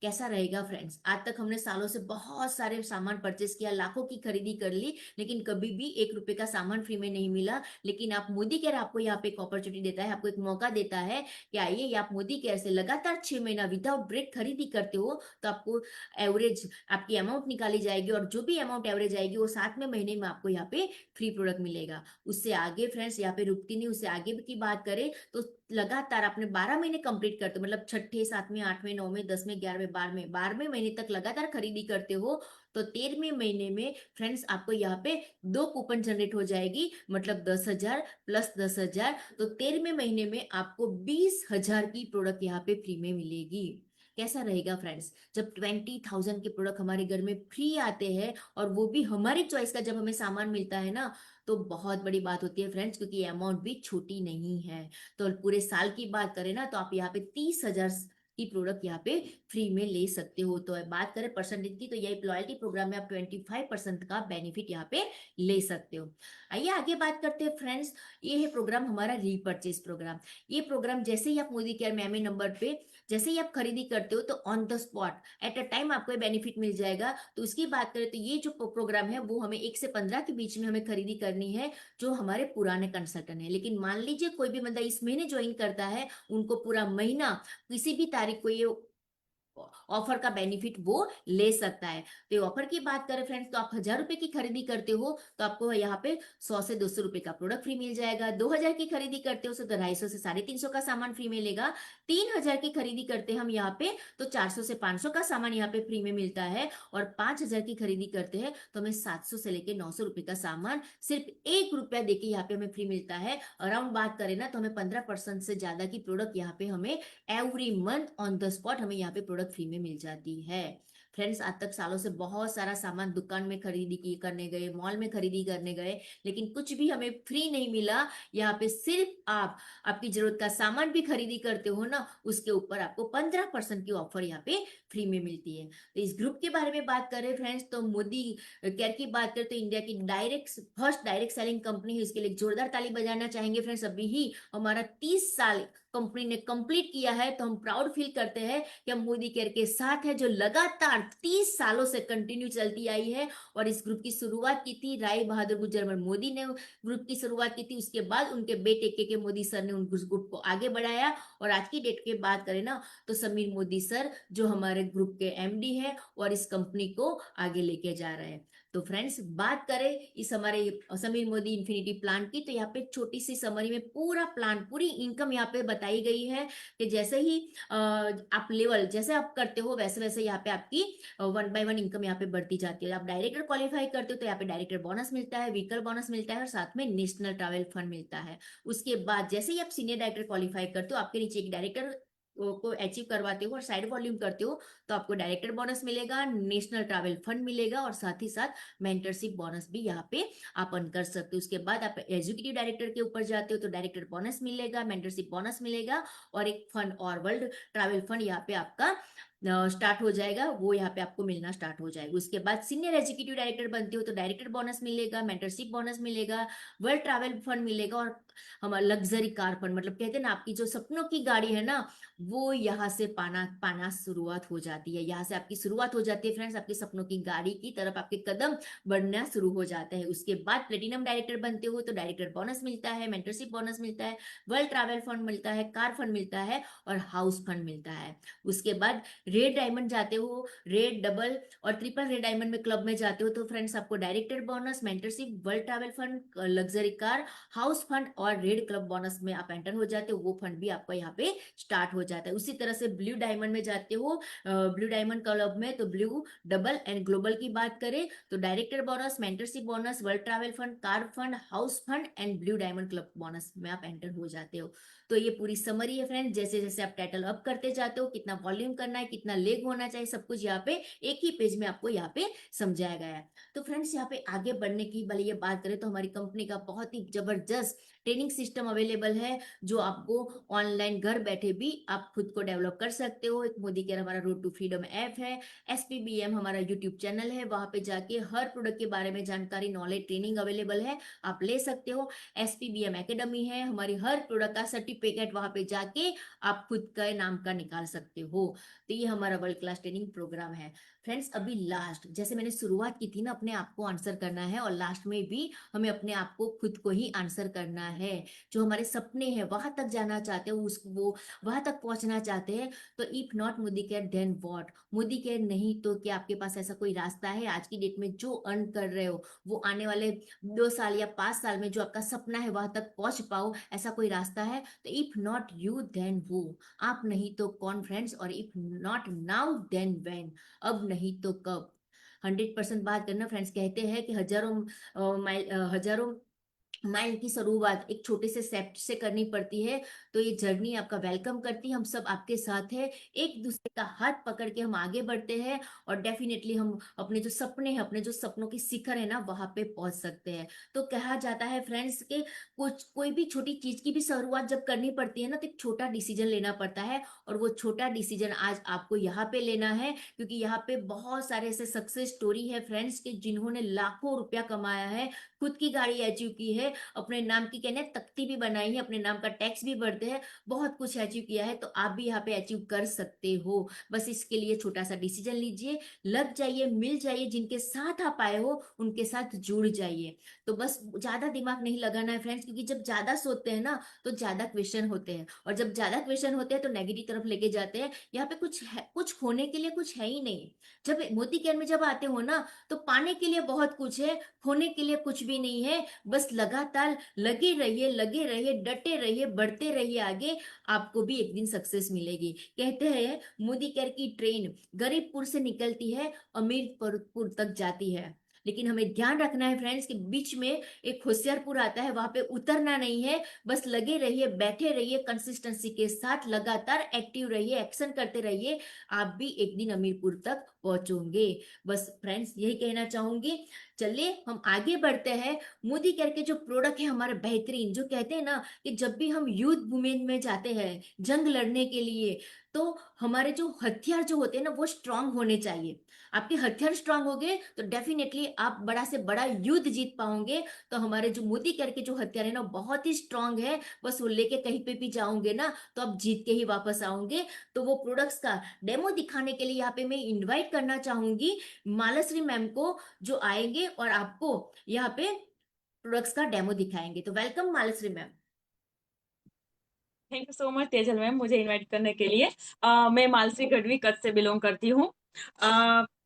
कैसा रहेगा फ्रेंड्स? आज तक हमने सालों से बहुत सारे सामान परचेस किया, लाखों की खरीदी कर ली, लेकिन कभी भी 1 रुपए का सामान फ्री में नहीं मिला। लेकिन आप मोदी केयर आपको यहाँ पे एक अपॉर्चुनिटी देता है, आपको एक मौका देता है कि आइए आप मोदी केयर से लगातार 6 महीना विदाउट ब्रेक खरीदी करते हो तो आपको एवरेज आपकी अमाउंट निकाली जाएगी, और जो भी अमाउंट एवरेज आएगी वो 7वें महीने में आपको यहाँ पे फ्री प्रोडक्ट मिलेगा। उससे आगे फ्रेंड्स यहाँ पे रुकती नहीं, उससे आगे की बात करें तो लगातार आपने 12 महीने कंप्लीट करते हो, मतलब छठे, 7वें, 8वें, 9वें, 10वें, 11वें, 12वें महीने तक लगातार खरीदी करते हो तो 13वें महीने में फ्रेंड्स आपको यहाँ पे 2 कूपन जनरेट हो जाएगी, मतलब 10,000 प्लस 10,000, तो 13वें महीने में आपको 20,000 की प्रोडक्ट यहाँ पे फ्री में मिलेगी। कैसा रहेगा फ्रेंड्स? जब 20,000 के प्रोडक्ट हमारे घर में फ्री आते हैं और वो भी हमारी चॉइस का, जब हमें सामान मिलता है ना, तो बहुत बड़ी बात होती है फ्रेंड्स, क्योंकि अमाउंट भी छोटी नहीं है। तो पूरे साल की बात करें ना तो आप यहाँ पे 30,000 की प्रोडक्ट यहाँ पे फ्री में ले सकते हो। तो बात करें परसेंटेज की तो यही लॉयल्टी प्रोग्राम में आप 25% का बेनिफिट यहाँ पे ले सकते हो। आइए आगे बात करते हैं फ्रेंड्स। ये है प्रोग्राम हमारा रीपर्चेज प्रोग्राम। ये प्रोग्राम जैसे ही आप मोदी केयर में नंबर पे जैसे ही आप खरीदी करते हो तो on the spot at a time आपको बेनिफिट मिल जाएगा। तो उसकी बात करें तो ये जो प्रोग्राम है वो हमें 1 से 15 के बीच में हमें खरीदी करनी है, जो हमारे पुराने कंसल्टेंट है। लेकिन मान लीजिए कोई भी बंदा इस महीने ज्वाइन करता है, उनको पूरा महीना किसी भी तारीख को ये ऑफर का बेनिफिट वो ले सकता है। तो ऑफर की बात करें फ्रेंड्स तो आप 1,000 रुपए की खरीदी करते हो तो आपको यहाँ पे 100 से 200 रुपए का प्रोडक्ट फ्री मिल जाएगा। 2,000 की खरीदी करते हो तो 250 से 350 का सामान फ्री मिलेगा। 3,000 की खरीदी करते हैं हम यहाँ पे तो 400 से 500 का सामान यहाँ पे फ्री में मिलता है। और 5,000 की खरीदी करते हैं तो हमें 700 से लेके 900 रुपए का सामान सिर्फ 1 रुपया देके यहाँ पे हमें फ्री मिलता है। अराउंड बात करें ना तो हमें 15% से ज्यादा की प्रोडक्ट यहाँ पे हमें every month on the spot हमें यहाँ पे प्रोडक्ट फ्री में मिल जाती है। फ्रेंड्स आज तक सालों से बहुत सारा सामान दुकान में खरीदी की करने गए, मॉल में खरीदी करने गए, लेकिन कुछ भी हमें फ्री नहीं मिला। यहाँ पे सिर्फ आप आपकी जरूरत का सामान भी खरीदी करते हो ना, उसके ऊपर आपको 15% की ऑफर यहाँ पे फ्री में मिलती है। तो इस ग्रुप के बारे में बात करें फ्रेंड्स तो मोदी केयर की बात करें तो इंडिया की फर्स्ट डायरेक्ट सेलिंग कंपनी है। इसके लिए जोरदार ताली बजाना चाहेंगे फ्रेंड्स। अभी ही हमारा 30 साल कंपनी ने कंप्लीट किया है, तो हम प्राउड फील करते हैं कि हम मोदी केयर के साथ है, जो लगातार 30 सालों से कंटिन्यू चलती आई है। और इस ग्रुप की शुरुआत की थी राय बहादुर गुजर मोदी ने, ग्रुप की शुरुआत की थी। उसके बाद उनके बेटे के मोदी सर ने उन ग्रुप को आगे बढ़ाया। और आज की डेट की बात करें ना तो समीर मोदी सर जो हमारे ग्रुप के एमडी है और इस कंपनी को आगे लेके जा रहे हैं। तो फ्रेंड्स बात करें इस हमारे समीर मोदी इन्फिनिटी प्लान की तो यहाँ पे छोटी सी समरी में पूरा प्लान, पूरी इनकम यहाँ पे बताई गई है कि जैसे ही आप लेवल जैसे आप करते हो वैसे वैसे यहाँ पे आपकी 1 by 1 इनकम यहाँ पे बढ़ती जाती है। आप डायरेक्टर क्वालिफाई करते हो तो यहाँ पे डायरेक्टर बोनस मिलता है, व्हीकल बोनस मिलता है और साथ में नेशनल ट्रैवल फंड मिलता है। उसके बाद जैसे ही आप सीनियर डायरेक्टर क्वालिफाई करते हो, आपके नीचे एक डायरेक्टर को अचीव करवाते हो और साइड वॉल्यूम करते हो तो आपको डायरेक्टर बोनस मिलेगा, नेशनल ट्रैवल फंड मिलेगा और साथ ही साथ मेंटरशिप बोनस भी यहाँ पे आप अर्न कर सकते हो। उसके बाद आप एग्जीक्यूटिव डायरेक्टर के ऊपर जाते हो तो डायरेक्टर बोनस मिलेगा, मेंटरशिप बोनस मिलेगा और एक फंड और वर्ल्ड ट्रैवल फंड यहाँ पे आपका स्टार्ट हो जाएगा, वो यहाँ पे आपको मिलना स्टार्ट हो जाएगा। उसके बाद सीनियर एग्जीक्यूटिव डायरेक्टर बनते हो तो डायरेक्टर बोनस मिलेगा, मेंटरशिप बोनस मिलेगा, वर्ल्ड ट्रैवल फंड मिलेगा और हमारा लग्जरी कार फंड, मतलब कहते हैं ना आपकी जो सपनों की गाड़ी है ना वो यहाँ से पाना पाना शुरुआत हो जाती है। यहाँ से आपकी शुरुआत हो जाती है फ्रेंड्स, आपके सपनों की गाड़ी की तरफ आपके कदम बढ़ना शुरू हो जाते हैं। उसके बाद प्लेटिनम डायरेक्टर बनते हो तो डायरेक्टर बोनस मिलता है, मेंटरशिप बोनस मिलता है, वर्ल्ड ट्रैवल फंड मिलता है, कार फंड मिलता है और हाउस फंड मिलता है। उसके बाद रेड डायमंड जाते हो, रेड डबल और ट्रिपल रेड डायमंड में क्लब में जाते हो, तो फ्रेंड्स आपको director bonus, mentorship, world travel fund, luxury car, house fund और रेड क्लब बोनस में आप एंटर हो जाते हो, वो फंड भी आपका यहाँ पे स्टार्ट हो जाता है। उसी तरह से ब्लू डायमंड में जाते हो, ब्लू डायमंड क्लब में, तो ब्लू डबल एंड ग्लोबल की बात करें तो director bonus, mentorship bonus, world travel fund, car fund, house fund and blue diamond club bonus में आप एंटर हो जाते हो। तो ये पूरी समरी है फ्रेंड। जैसे जैसे आप टाइटल अप करते जाते हो, कितना वॉल्यूम करना है, कितना लेग होना चाहिए, सब कुछ यहाँ पे एक ही पेज में आपको यहाँ पे समझाया गया है। तो फ्रेंड्स यहाँ पे आगे बढ़ने की भले ये बात करें तो हमारी कंपनी का बहुत ही जबरदस्त ट्रेनिंग सिस्टम अवेलेबल है, जो आपको ऑनलाइन घर बैठे भी आप खुद को डेवलप कर सकते हो। एक मोदी केयर हमारा रोड टू फ्रीडम ऐप है, SPBM हमारा यूट्यूब चैनल है, वहां पे जाके हर प्रोडक्ट के बारे में जानकारी, नॉलेज, ट्रेनिंग अवेलेबल है, आप ले सकते हो। SPBM एकेडमी है, हमारी हर प्रोडक्ट का सर्टिफिकेट वहां पे जाके आप खुद का नाम का निकाल सकते हो। तो ये हमारा वर्ल्ड क्लास ट्रेनिंग प्रोग्राम है। फ्रेंड्स अभी लास्ट, जैसे मैंने शुरुआत की थी ना, अपने आप को आंसर करना है और लास्ट में भी हमें अपने आप को खुद को ही आंसर करना है। जो हमारे सपने हैं वहां तक जाना चाहते हो, उस वो वहां तक पहुंचना चाहते हैं, तो if not Modi care then what, Modi care नहीं तो क्या आपके पास ऐसा कोई रास्ता है? आज की डेट में जो अर्न कर रहे हो वो आने वाले 2 साल या 5 साल में जो आपका सपना है वहां तक पहुंच पाओ, ऐसा कोई रास्ता है? तो इफ नॉट यू देन वो, आप नहीं तो कौन फ्रेंड्स, और if not now then when, अब नहीं तो कब। 100% बात करना फ्रेंड्स, कहते हैं कि हजारों माइल की शुरुआत एक छोटे से स्टेप से करनी पड़ती है। तो ये जर्नी आपका वेलकम करती है, हम सब आपके साथ है, एक दूसरे का हाथ पकड़ के हम आगे बढ़ते हैं और डेफिनेटली हम अपने जो सपने हैं, अपने जो सपनों की शिखर है ना, वहां पे पहुंच सकते हैं। तो कहा जाता है फ्रेंड्स के कुछ कोई भी छोटी चीज की भी शुरुआत जब करनी पड़ती है ना, तो एक छोटा डिसीजन लेना पड़ता है, और वो छोटा डिसीजन आज आपको यहाँ पे लेना है, क्योंकि यहाँ पे बहुत सारे ऐसे सक्सेस स्टोरी है फ्रेंड्स के, जिन्होंने लाखों रुपया कमाया है, खुद की गाड़ी अचीव की है, अपने नाम की कहने तख्ती भी बनाई है, अपने नाम का टैक्स भी भरते हैं, बहुत कुछ अचीव किया है। तो आप भी यहाँ पे अचीव कर सकते हो। बस इसके लिए छोटा सा डिसीजन लीजिए, लग जाइए, मिल जाइए, जिनके साथ आप आए हो उनके साथ जुड़ जाइए। तो बस ज्यादा दिमाग नहीं लगाना है फ्रेंड्स, क्योंकि जब ज्यादा सोचते हैं ना तो ज्यादा क्वेश्चन होते हैं, और जब ज्यादा क्वेश्चन होते हैं तो नेगेटिव तरफ लेके जाते हैं। यहाँ पे कुछ है, कुछ खोने के लिए कुछ है ही नहीं। जब मोदी केयर में जब आते हो ना, तो पाने के लिए बहुत कुछ है, खोने के लिए कुछ भी नहीं है। बस लगातार लगे रहिए, डटे रहिए, बढ़ते रहिए आगे, आपको भी एक दिन सक्सेस मिलेगी। कहते हैं मोदी केयर की ट्रेन गरीबपुर से निकलती है, अमीरपुर तक जाती है, लेकिन हमें ध्यान रखना है फ्रेंड्स कि बीच में एक होशियारपुर आता है, वहां पे उतरना नहीं है। बस लगे रहिए, बैठे रहिए, कंसिस्टेंसी के साथ लगातार एक्टिव रहिए, एक्शन करते रहिए, आप भी एक दिन अमीरपुर तक पहुंचोगे। बस फ्रेंड्स यही कहना चाहूंगी। चलिए हम आगे बढ़ते हैं। मोदी केयर के जो प्रोडक्ट है हमारे बेहतरीन, जो कहते हैं ना कि जब भी हम यूथ वुमेन में जाते हैं जंग लड़ने के लिए, तो हमारे जो हथियार जो होते हैं ना वो स्ट्रांग होने चाहिए। आपके हथियार स्ट्रांग हो गए तो डेफिनेटली आप बड़ा से बड़ा युद्ध जीत पाओगे। तो हमारे जो मोदी केयर के जो हथियार है ना बहुत ही स्ट्रांग है, बस वो लेके कहीं पे भी जाओगे ना तो आप जीत के ही वापस आओगे। तो वो प्रोडक्ट्स का डेमो दिखाने के लिए यहाँ पे मैं इनवाइट करना चाहूंगी मालाश्री मैम को, जो आएंगे और आपको यहाँ पे प्रोडक्ट्स का डेमो दिखाएंगे। तो welcome Malshree ma'am. Thank you so much Tejal ma'am, मुझे इनवाइट करने के लिए। मैं मालसी गढ़वी कच्छ से बिलोंग करती हूँ।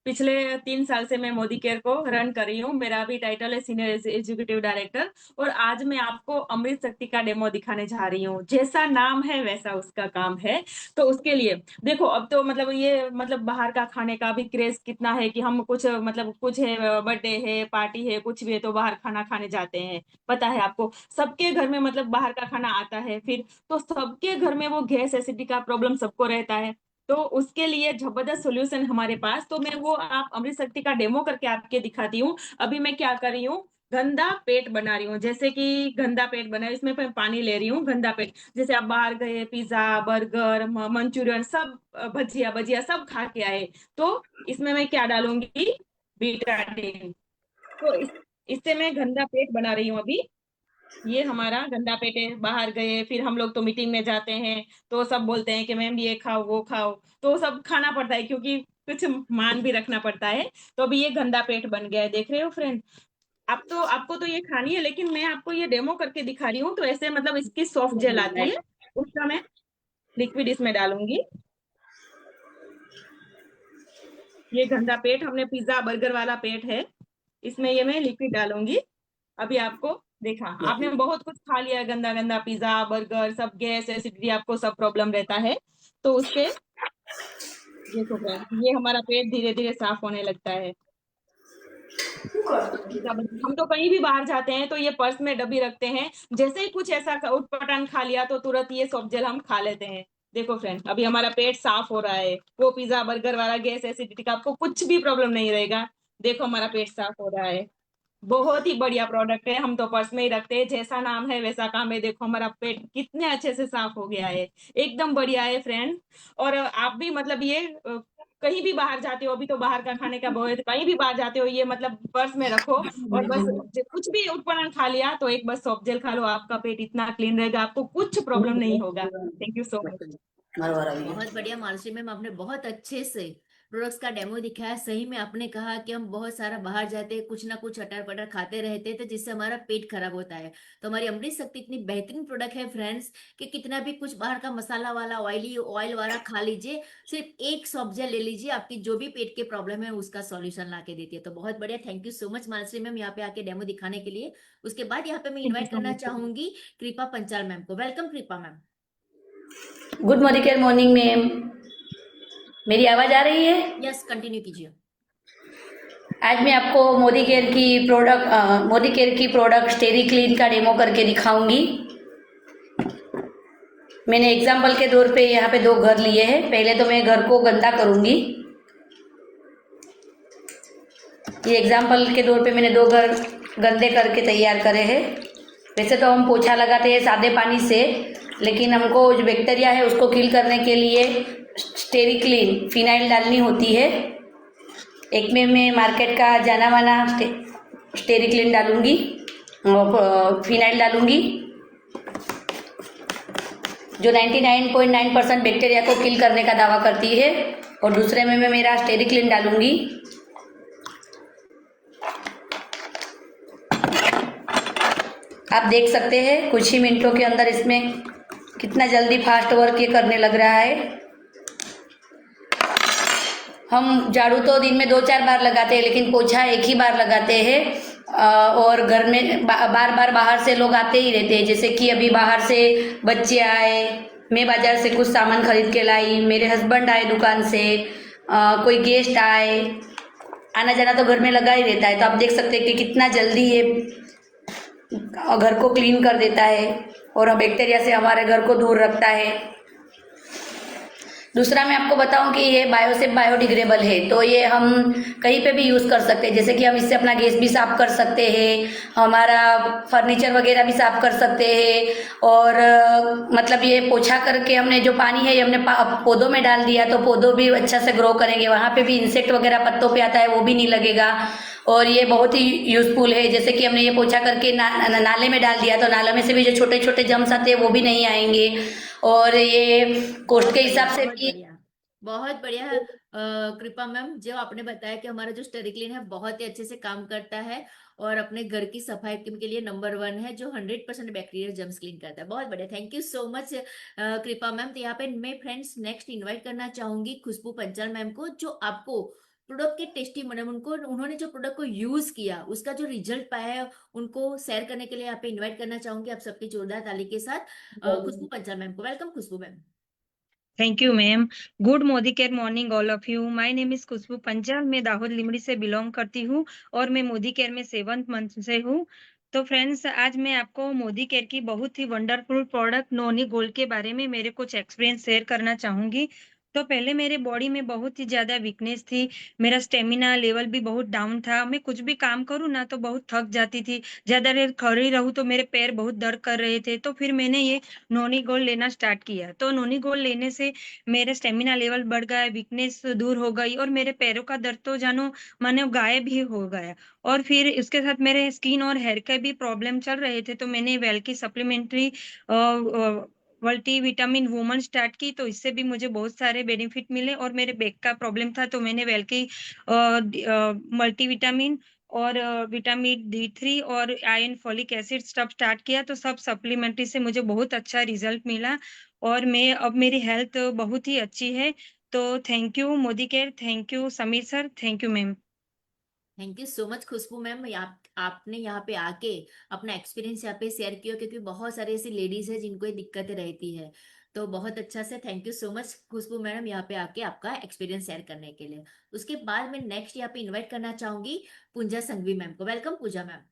पिछले 3 साल से मैं मोदी केयर को रन कर रही हूँ। मेरा अभी टाइटल है सीनियर एग्जीक्यूटिव डायरेक्टर। और आज मैं आपको अमृत शक्ति का डेमो दिखाने जा रही हूँ। जैसा नाम है वैसा उसका काम है। तो उसके लिए देखो, अब तो मतलब ये मतलब बाहर का खाने का भी क्रेज कितना है कि हम कुछ मतलब कुछ है, बर्थडे है, पार्टी है, कुछ भी है तो बाहर खाना खाने जाते हैं। पता है आपको, सबके घर में मतलब बाहर का खाना आता है। फिर तो सबके घर में वो गैस एसिडिटी का प्रॉब्लम सबको रहता है। तो उसके लिए जबरदस्त सॉल्यूशन हमारे पास। तो मैं वो आप अमृत शक्ति का डेमो करके आपके दिखाती हूँ। अभी मैं क्या कर रही हूँ, गंदा पेट बना रही हूँ। जैसे कि गंदा पेट बना, इसमें मैं पानी ले रही हूँ। गंदा पेट जैसे आप बाहर गए, पिज्जा, बर्गर, मंचूरियन, सब भजिया भजिया सब खा के आए, तो इसमें मैं क्या डालूंगी, बीटाडीन। तो इससे मैं गंदा पेट बना रही हूँ अभी। ये हमारा गंदा पेट है। बाहर गए, फिर हम लोग तो मीटिंग में जाते हैं, तो सब बोलते हैं कि मैम ये खाओ वो खाओ, तो सब खाना पड़ता है क्योंकि कुछ मान भी रखना पड़ता है। तो अभी ये गंदा पेट बन गया है, देख रहे हो फ्रेंड। आप तो आपको तो ये खानी है, लेकिन मैं आपको ये डेमो करके दिखा रही हूँ। तो ऐसे मतलब इसकी सॉफ्ट जेल आती है, उसका मैं लिक्विड इसमें डालूंगी। ये गंदा पेट हमने पिज्जा बर्गर वाला पेट है, इसमें ये मैं लिक्विड डालूंगी। अभी आपको देखा, आपने बहुत कुछ खा लिया है, गंदा गंदा पिज्जा बर्गर, सब गैस एसिडिटी आपको सब प्रॉब्लम रहता है, तो उससे देखो फ्रेंड्स, ये हमारा पेट धीरे धीरे साफ होने लगता है। हम तो कहीं भी बाहर जाते हैं तो ये पर्स में डब्बी रखते हैं, जैसे ही कुछ ऐसा उटपटांग खा लिया तो तुरंत ये सॉफ्ट जेल हम खा लेते हैं। देखो फ्रेंड, अभी हमारा पेट साफ हो रहा है, वो पिज्जा बर्गर वाला गैस एसिडिटी का आपको कुछ भी प्रॉब्लम नहीं रहेगा। देखो हमारा पेट साफ हो रहा है, बहुत ही बढ़िया प्रोडक्ट है, हम तो पर्स में ही रखते हैं, जैसा नाम है वैसा काम है। देखो हमारा पेट कितने अच्छे से साफ हो गया है, एकदम बढ़िया है फ्रेंड। और आप भी मतलब ये कहीं भी बाहर जाते हो, अभी तो बाहर का खाने का बहुत, कहीं भी बाहर जाते हो ये मतलब पर्स में रखो, और बस कुछ भी उत्पन्न खा लिया तो एक बस सॉफ्ट जेल खा लो, आपका पेट इतना क्लीन रहेगा, आपको कुछ प्रॉब्लम नहीं होगा। Thank you so much. बहुत बढ़िया मानसी मैम, आपने बहुत अच्छे से प्रोडक्ट्स का डेमो दिखाया। सही में आपने कहा कि हम बहुत सारा बाहर जाते हैं, कुछ ना कुछ अटर पटर खाते रहते हैं, तो जिससे हमारा पेट खराब होता है। तो हमारी अमृत शक्ति इतनी बेहतरीन प्रोडक्ट है फ्रेंड्स, कि कितना भी कुछ बाहर का मसाला वाला ऑयली ऑयल वाला खा लीजिए, सिर्फ एक सब्जी ले लीजिए, आपकी जो भी पेट के प्रॉब्लम है उसका सॉल्यूशन ला के देती है। तो बहुत बढ़िया, thank you so much Mansi ma'am यहाँ पे आके डेमो दिखाने के लिए। उसके बाद यहाँ पे मैं थैंक यू इन्वाइट सो करना मच। चाहूंगी कृपा पंचाल मैम को। वेलकम कृपा मैम। गुड मॉर्निंग मैम, मेरी आवाज आ रही है? यस, कंटिन्यू कीजिए। आज मैं आपको मोदी केयर की प्रोडक्ट स्टेरी क्लीन का डेमो करके दिखाऊंगी। मैंने एग्जाम्पल के तौर पे यहाँ पे 2 घर लिए हैं। पहले तो मैं घर को गंदा करूंगी। ये एग्जाम्पल के तौर पे मैंने 2 घर गंदे करके तैयार करे हैं। वैसे तो हम पोछा लगाते हैं सादे पानी से, लेकिन हमको जो बैक्टीरिया है उसको किल करने के लिए स्टेरी क्लीन फिनाइल डालनी होती है। एक में मैं मार्केट का जाना माना स्टेरी क्लीन डालूंगी, फिनाइल डालूंगी जो 99.9% बैक्टीरिया को किल करने का दावा करती है, और दूसरे में मैं मेरा स्टेरी क्लीन डालूंगी। आप देख सकते हैं कुछ ही मिनटों के अंदर इसमें कितना जल्दी फास्ट वर्क ये करने लग रहा है। हम झाड़ू तो दिन में 2-4 बार लगाते हैं, लेकिन पोछा एक ही बार लगाते हैं। और घर में बार बार बाहर से लोग आते ही रहते हैं, जैसे कि अभी बाहर से बच्चे आए, मैं बाजार से कुछ सामान खरीद के लाई, मेरे हस्बैंड आए दुकान से, कोई गेस्ट आए, आना जाना तो घर में लगा ही रहता है। तो आप देख सकते हैं कि कितना जल्दी ये घर को क्लीन कर देता है और बैक्टीरिया से हमारे घर को दूर रखता है। दूसरा मैं आपको बताऊं कि ये बायोडिग्रेडेबल है, तो ये हम कहीं पे भी यूज़ कर सकते हैं। जैसे कि हम इससे अपना गैस भी साफ कर सकते हैं, हमारा फर्नीचर वगैरह भी साफ कर सकते हैं। और मतलब ये पोछा करके हमने जो पानी है ये हमने पौधों में डाल दिया, तो पौधों भी अच्छा से ग्रो करेंगे, वहाँ पे भी इंसेक्ट वगैरह पत्तों पे आता है वो भी नहीं लगेगा। और ये बहुत ही यूजफुल है। जैसे कि हमने ये पोछा करके नाले में डाल दिया, तो नाले में से भी जो छोटे छोटे जम्स आते हैं वो भी नहीं आएंगे। और ये कॉस्ट के हिसाब से बहुत भी बढ़िया, बहुत बढ़िया। कृपा मैम, जो आपने बताया कि हमारा जो स्टेरी क्लीन है बहुत ही अच्छे से काम करता है और अपने घर की सफाई के लिए नंबर 1 है, जो 100% बैक्टीरिया जर्म्स क्लीन करता है। बहुत बढ़िया, थैंक यू सो मच कृपा मैम। तो यहाँ पे मैं फ्रेंड्स नेक्स्ट इनवाइट करना चाहूंगी खुशबू पंचाल मैम को, जो आपको प्रोडक्ट के टेस्टी मतलब उन्होंने जो प्रोडक्ट को यूज किया उसका जो रिजल्ट पाया है उनको शेयर करने के लिए यहाँ पे इन्वाइट करना चाहूंगी आप सबकी जोरदार ताली के साथ। खुशबू पंचाल मैम को। Welcome Khushboo ma'am. Thank you ma'am. Good Modicare morning all of you. My name is Khushboo Panchal. मैं दाहोद लिमड़ी से बिलोंग करती हूँ और मैं मोदी केयर में 7th मंथ से हूँ। तो फ्रेंड्स, आज मैं आपको मोदी केयर की बहुत ही वंडरफुल प्रोडक्ट नोनी गोल्ड के बारे में मेरे कुछ एक्सपीरियंस शेयर करना चाहूंगी। तो पहले मेरे बॉडी में बहुत ही ज्यादा वीकनेस थी, मेरा स्टेमिना लेवल भी बहुत डाउन था। मैं कुछ भी काम करूँ ना तो बहुत थक जाती थी, ज्यादा देर खड़ी रहूँ तो मेरे पैर बहुत दर्द कर रहे थे। तो फिर मैंने ये नोनी गोल्ड लेना स्टार्ट किया। तो नोनी गोल्ड लेने से मेरे स्टेमिना लेवल बढ़ गया, वीकनेस दूर हो गई और मेरे पैरों का दर्द तो जानो मानो गायब ही हो गया। और फिर इसके साथ मेरे स्किन और हेयर के भी प्रॉब्लम चल रहे थे, तो मैंने वेल की supplementary multi vitamin woman start की, तो इससे भी मुझे बहुत सारे बेनिफिट मिले। और मेरे बैक का प्रॉब्लम था तो मैंने वेल की मल्टी विटामिन और विटामिन D3 और आयरन फॉलिक एसिड सब स्टार्ट किया। तो सब सप्लीमेंट्री से मुझे बहुत अच्छा रिजल्ट मिला और अब मेरी हेल्थ बहुत ही अच्छी है। तो thank you Modi care, thank you Sameer sir, thank you ma'am. Thank you so much Khushboo ma'am, आपने यहाँ पे आके अपना एक्सपीरियंस यहाँ पे शेयर किया, क्योंकि बहुत सारी ऐसी लेडीज है जिनको ये दिक्कतें रहती है। तो बहुत अच्छा से thank you so much Khushboo madam, यहाँ पे आके आपका एक्सपीरियंस शेयर करने के लिए। उसके बाद मैं नेक्स्ट यहाँ पे इनवाइट करना चाहूंगी पूजा संघवी मैम को। Welcome Pooja ma'am.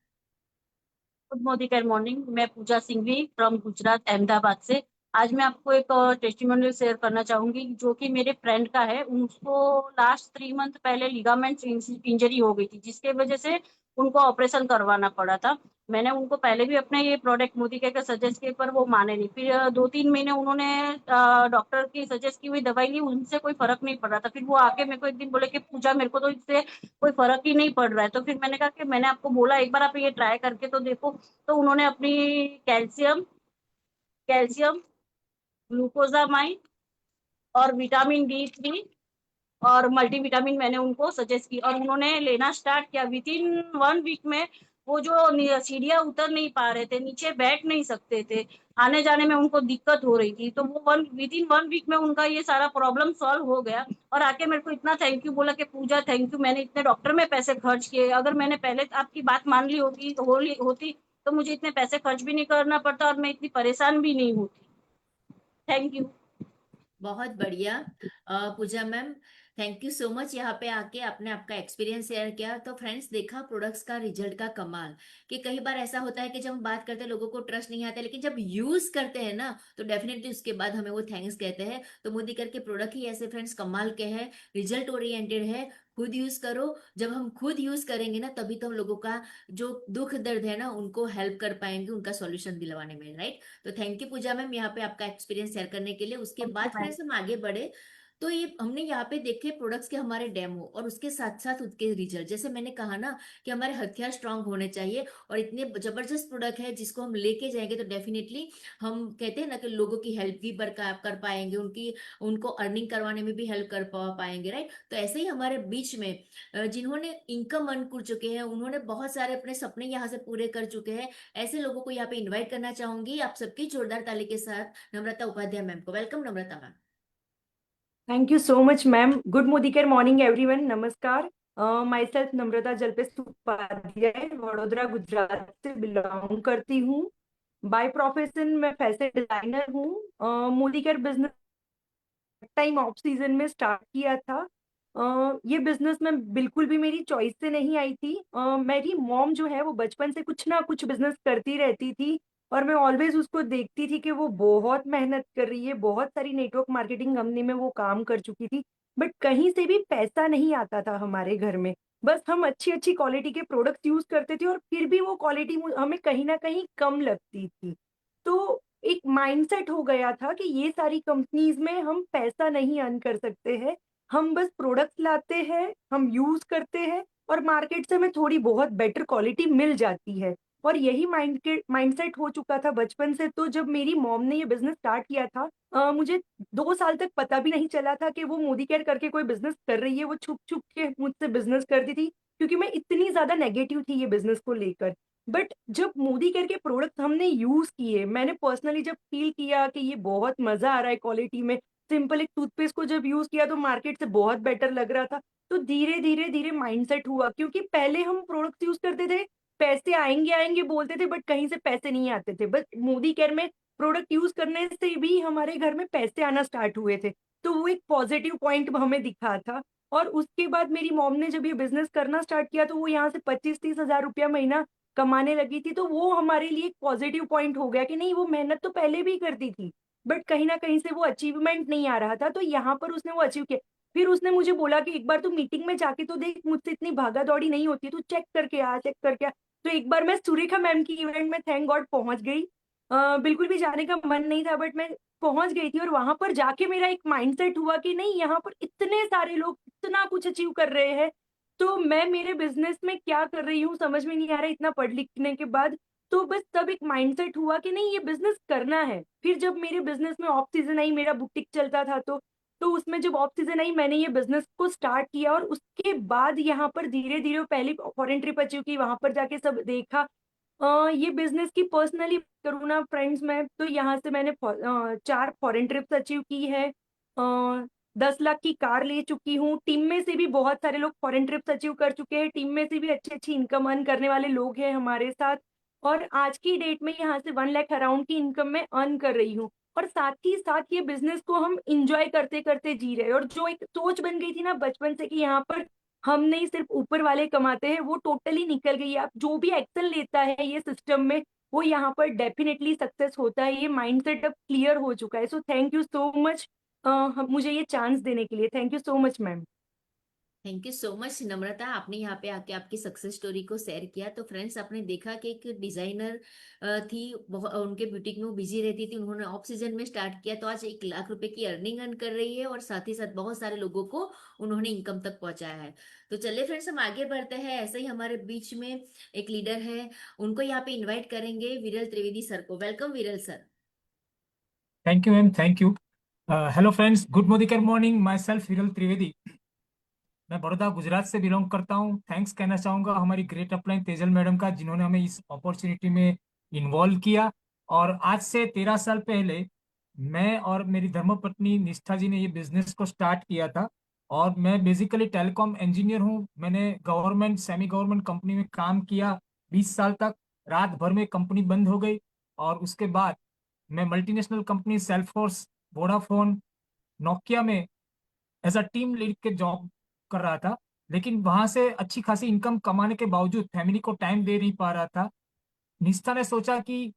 Good Modicare morning. मैं पूजा सिंघवी फ्रॉम गुजरात अहमदाबाद से। आज मैं आपको एक टेस्टिमोनियल शेयर करना चाहूंगी जो कि मेरे फ्रेंड का है। उसको लास्ट 3 मंथ पहले लिगामेंट इंजरी हो गई थी, जिसके वजह से उनको ऑपरेशन करवाना पड़ा था। मैंने उनको पहले भी अपने ये प्रोडक्ट मोदी केयर का सजेस्ट किए, पर वो माने नहीं। फिर 2-3 महीने उन्होंने डॉक्टर की सजेस्ट की हुई दवाई ली, उनसे कोई फर्क नहीं पड़ रहा था। फिर वो आके मेरे को एक दिन बोले कि पूजा मेरे को तो इससे कोई फर्क ही नहीं पड़ रहा है। तो फिर मैंने कहा कि मैंने आपको बोला एक बार आप ये ट्राई करके तो देखो। तो उन्होंने अपनी कैल्शियम कैल्शियम ग्लूकोजामाइन और विटामिन D3 और मल्टीविटामिन मैंने उनको सजेस्ट की, और उन्होंने लेना स्टार्ट किया। विद इन 1 वीक में वो जो सीढ़ियाँ उतर नहीं पा रहे थे, नीचे बैठ नहीं सकते थे, आने जाने में उनको दिक्कत हो रही थी, तो वो विद इन 1 वीक में उनका ये सारा प्रॉब्लम सॉल्व हो गया। और आके मेरे को इतना थैंक यू बोला कि पूजा थैंक यू, मैंने इतने डॉक्टर में पैसे खर्च किए, अगर मैंने पहले आपकी बात मान ली होती तो मुझे इतने पैसे खर्च भी नहीं करना पड़ता और मैं इतनी परेशान भी नहीं होती। Thank you. बहुत बढ़िया Pooja ma'am, thank you so much यहाँ पे आके आपने आपका एक्सपीरियंस शेयर किया। तो फ्रेंड्स देखा प्रोडक्ट्स का रिजल्ट का कमाल, कि कई बार ऐसा होता है कि जब हम बात करते हैं लोगों को ट्रस्ट नहीं आता, लेकिन जब यूज करते हैं ना तो डेफिनेटली उसके बाद हमें वो थैंक्स कहते हैं। तो मोदी करके प्रोडक्ट ही ऐसे फ्रेंड्स कमाल के हैं, रिजल्ट ओरिएंटेड है। खुद यूज करो, जब हम खुद यूज करेंगे ना तभी तो हम लोगों का जो दुख दर्द है ना उनको हेल्प कर पाएंगे, उनका सॉल्यूशन दिलवाने में, राइट। तो थैंक यू पूजा मैम यहाँ पे आपका एक्सपीरियंस शेयर करने के लिए। उसके थैंक यू बाद मैम। फ्रेंड्स हम आगे बढ़े, तो ये हमने यहाँ पे देखे प्रोडक्ट्स के हमारे डेमो और उसके साथ साथ उसके रिजल्ट। जैसे मैंने कहा ना कि हमारे हथियार स्ट्रांग होने चाहिए, और इतने जबरदस्त प्रोडक्ट है जिसको हम लेके जाएंगे तो डेफिनेटली हम कहते हैं ना कि लोगों की हेल्प भी बरकरार कर पाएंगे, उनको अर्निंग करवाने में भी हेल्प कर पाएंगे, राइट। तो ऐसे ही हमारे बीच में जिन्होंने इनकम अर्न कर चुके हैं, उन्होंने बहुत सारे अपने सपने यहाँ से पूरे कर चुके हैं, ऐसे लोगों को यहाँ पे इन्वाइट करना चाहूंगी आप सबकी जोरदार ताली के साथ नम्रता उपाध्याय मैम को। Welcome Namrata ma'am. Thank you so much, ma'am. Good Modicare morning, everyone. नमस्कार. Myself नम्रता जल्पेश उपाध्याय, वडोदरा गुजरात से बिलोंग करती हूँ. बाय प्रोफेशन मैं फैशन डिजाइनर हूँ. Modicare business time off season में स्टार्ट किया था. ये बिजनेस में बिल्कुल भी मेरी चॉइस से नहीं आई थी. मेरी मॉम जो है वो बचपन से कुछ ना कुछ बिजनेस करती रहती थी, और मैं ऑलवेज उसको देखती थी कि वो बहुत मेहनत कर रही है. बहुत सारी नेटवर्क मार्केटिंग कंपनी में वो काम कर चुकी थी, बट कहीं से भी पैसा नहीं आता था हमारे घर में. बस हम अच्छी अच्छी क्वालिटी के प्रोडक्ट्स यूज करते थे, और फिर भी वो क्वालिटी हमें कहीं ना कहीं कम लगती थी. तो एक माइंडसेट हो गया था कि ये सारी कंपनीज में हम पैसा नहीं अर्न कर सकते हैं. हम बस प्रोडक्ट लाते हैं, हम यूज करते हैं, और मार्केट से हमें थोड़ी बहुत बेटर क्वालिटी मिल जाती है. और यही माइंडसेट हो चुका था बचपन से. तो जब मेरी मॉम ने ये बिजनेस स्टार्ट किया था, मुझे 2 साल तक पता भी नहीं चला था कि वो मोदी केयर करके कोई बिजनेस कर रही है. वो छुप छुप के मुझसे बिजनेस करती थी, क्योंकि मैं इतनी ज्यादा नेगेटिव थी ये बिजनेस को लेकर. बट जब मोदी केयर के प्रोडक्ट हमने यूज किए, मैंने पर्सनली जब फील किया कि ये बहुत मजा आ रहा है क्वालिटी में. सिंपल एक टूथपेस्ट को जब यूज किया तो मार्केट से बहुत बेटर लग रहा था. तो धीरे धीरे धीरे माइंडसेट हुआ, क्योंकि पहले हम प्रोडक्ट यूज करते थे, पैसे आएंगे आएंगे बोलते थे, बट कहीं से पैसे नहीं आते थे. बस मोदी केयर में प्रोडक्ट यूज करने से भी हमारे घर में पैसे आना स्टार्ट हुए थे. तो वो एक पॉजिटिव पॉइंट हमें दिखा था. और उसके बाद मेरी मॉम ने जब ये बिजनेस करना स्टार्ट किया, तो वो यहाँ से 25-30 हजार रुपया महीना कमाने लगी थी. तो वो हमारे लिए एक पॉजिटिव पॉइंट हो गया कि नहीं, वो मेहनत तो पहले भी करती थी, बट कहीं ना कहीं से वो अचीवमेंट नहीं आ रहा था. तो यहाँ पर उसने वो अचीव किया. फिर उसने मुझे बोला कि एक बार तू मीटिंग में जाके तो देख, मुझसे इतनी भागा दौड़ी नहीं होती, तू चेक करके आ, चेक करके आ. तो एक बार मैं सुरेखा मैम की इवेंट में थैंक गॉड पहुंच गई. बिल्कुल भी जाने का मन नहीं था, बट मैं पहुंच गई थी. और वहां पर जाके मेरा एक माइंडसेट हुआ कि नहीं, यहाँ पर इतने सारे लोग इतना कुछ अचीव कर रहे हैं, तो मैं मेरे बिजनेस में क्या कर रही हूँ समझ में नहीं आ रहा इतना पढ़ लिखने के बाद. तो बस तब एक माइंडसेट हुआ कि नहीं, ये बिजनेस करना है. फिर जब मेरे बिजनेस में ऑफ सीजन आई, मेरा बुटीक चलता था, तो उसमें जब ऑफ सीजन आई, मैंने ये बिजनेस को स्टार्ट किया. और उसके बाद यहाँ पर धीरे धीरे पहली फॉरेन ट्रिप अचीव की, वहां पर जाके सब देखा. ये बिजनेस की पर्सनली करूँ ना फ्रेंड्स, मैं तो यहाँ से मैंने 4 फॉरेन ट्रिप्स अचीव की है. 10 लाख की कार ले चुकी हूँ। टीम में से भी बहुत सारे लोग फॉरेन ट्रिप्स अचीव कर चुके हैं। टीम में से भी अच्छी अच्छी इनकम अर्न करने वाले लोग हैं हमारे साथ। और आज की डेट में यहाँ से 1 लाख अराउंड की इनकम मैं अर्न कर रही हूँ। और साथ ही साथ ये बिजनेस को हम इंजॉय करते करते जी रहे हैं। और जो एक सोच बन गई थी ना बचपन से कि यहाँ पर हम नहीं सिर्फ ऊपर वाले कमाते हैं, वो टोटली निकल गई है। अब जो भी एक्शन लेता है ये सिस्टम में, वो यहाँ पर डेफिनेटली सक्सेस होता है। ये माइंडसेट अब क्लियर हो चुका है। So thank you so much मुझे ये चांस देने के लिए। Thank you so much ma'am. Thank you so much Namrata, आपने यहाँ पे आके आपकी सक्सेस स्टोरी को शेयर किया। तो फ्रेंड्स, आपने देखा कि एक डिजाइनर थी, उनके बुटीक में वो बिजी रहती थी, उन्होंने ऑफ सीजन में स्टार्ट किया तो आज 1 लाख रुपए की अर्निंग अर्न कर रही है और साथ ही साथ बहुत सारे लोगों को उन्होंने इनकम तक पहुंचाया है। तो चलिए फ्रेंड्स, हम आगे बढ़ते हैं। ऐसे ही हमारे बीच में एक लीडर है, उनको यहाँ पे इन्वाइट करेंगे, विरल त्रिवेदी सर को। Welcome Viral sir. Thank you ma'am, thank you. Hello friends, good Modicare morning. Myself Viral Trivedi, मैं बड़ौदा गुजरात से बिलोंग करता हूँ। थैंक्स कहना चाहूँगा हमारी ग्रेट अपलाइन तेजल मैडम का, जिन्होंने हमें इस अपॉर्चुनिटी में इन्वॉल्व किया। और आज से 13 साल पहले मैं और मेरी धर्मपत्नी निष्ठा जी ने ये बिजनेस को स्टार्ट किया था। और मैं बेसिकली टेलीकॉम इंजीनियर हूँ। मैंने गवर्नमेंट सेमी गवर्नमेंट कंपनी में काम किया 20 साल तक। रात भर में कंपनी बंद हो गई और उसके बाद मैं मल्टीनेशनल कंपनी सेल्फोर्स, वोडाफोन, नोकिया में एज अ टीम लीड के जॉब कर रहा था। लेकिन वहां से अच्छी खासी इनकम कमाने के बावजूद फैमिली को टाइम दे नहीं पा रहा था। निष्ठा ने सोचा कि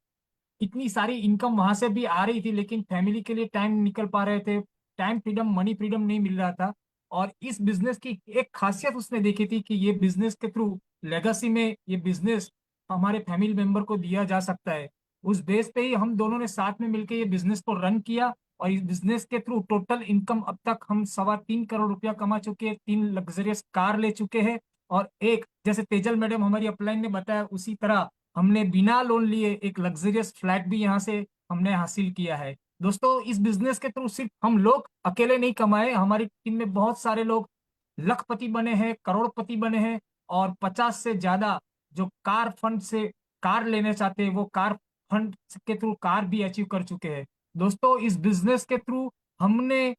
इतनी सारी इनकम वहां से भी आ रही थी लेकिन फैमिली के लिए टाइम निकल पा रहे थे, टाइम फ्रीडम, मनी फ्रीडम नहीं मिल रहा था। और इस बिजनेस की एक खासियत उसने देखी थी कि ये बिजनेस के थ्रू लेगेसी में ये बिजनेस हमारे फैमिली मेंबर को दिया जा सकता है। उस बेस पे ही हम दोनों ने साथ में मिलकर ये बिजनेस को रन किया। और इस बिजनेस के थ्रू टोटल इनकम अब तक हम 3.25 करोड़ रुपया कमा चुके हैं, 3 लग्जरियस कार ले चुके हैं। और एक, जैसे तेजल मैडम हमारी अपलाइन ने बताया, उसी तरह हमने बिना लोन लिए एक लग्जरियस फ्लैट भी यहाँ से हमने हासिल किया है। दोस्तों, इस बिजनेस के थ्रू सिर्फ हम लोग अकेले नहीं कमाए, हमारी टीम में बहुत सारे लोग लखपति बने हैं, करोड़पति बने हैं। और 50 से ज्यादा जो कार फंड से कार लेने चाहते हैं वो कार फंड के थ्रू कार भी अचीव कर चुके हैं। दोस्तों, इस बिजनेस के थ्रू हमने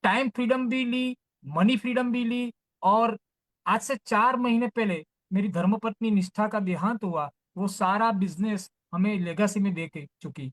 टाइम फ्रीडम भी ली, मनी फ्रीडम भी ली। और आज से 4 महीने पहले मेरी धर्मपत्नी निष्ठा का देहांत हुआ। वो सारा बिजनेस हमें लेगासी में दे के चुकी।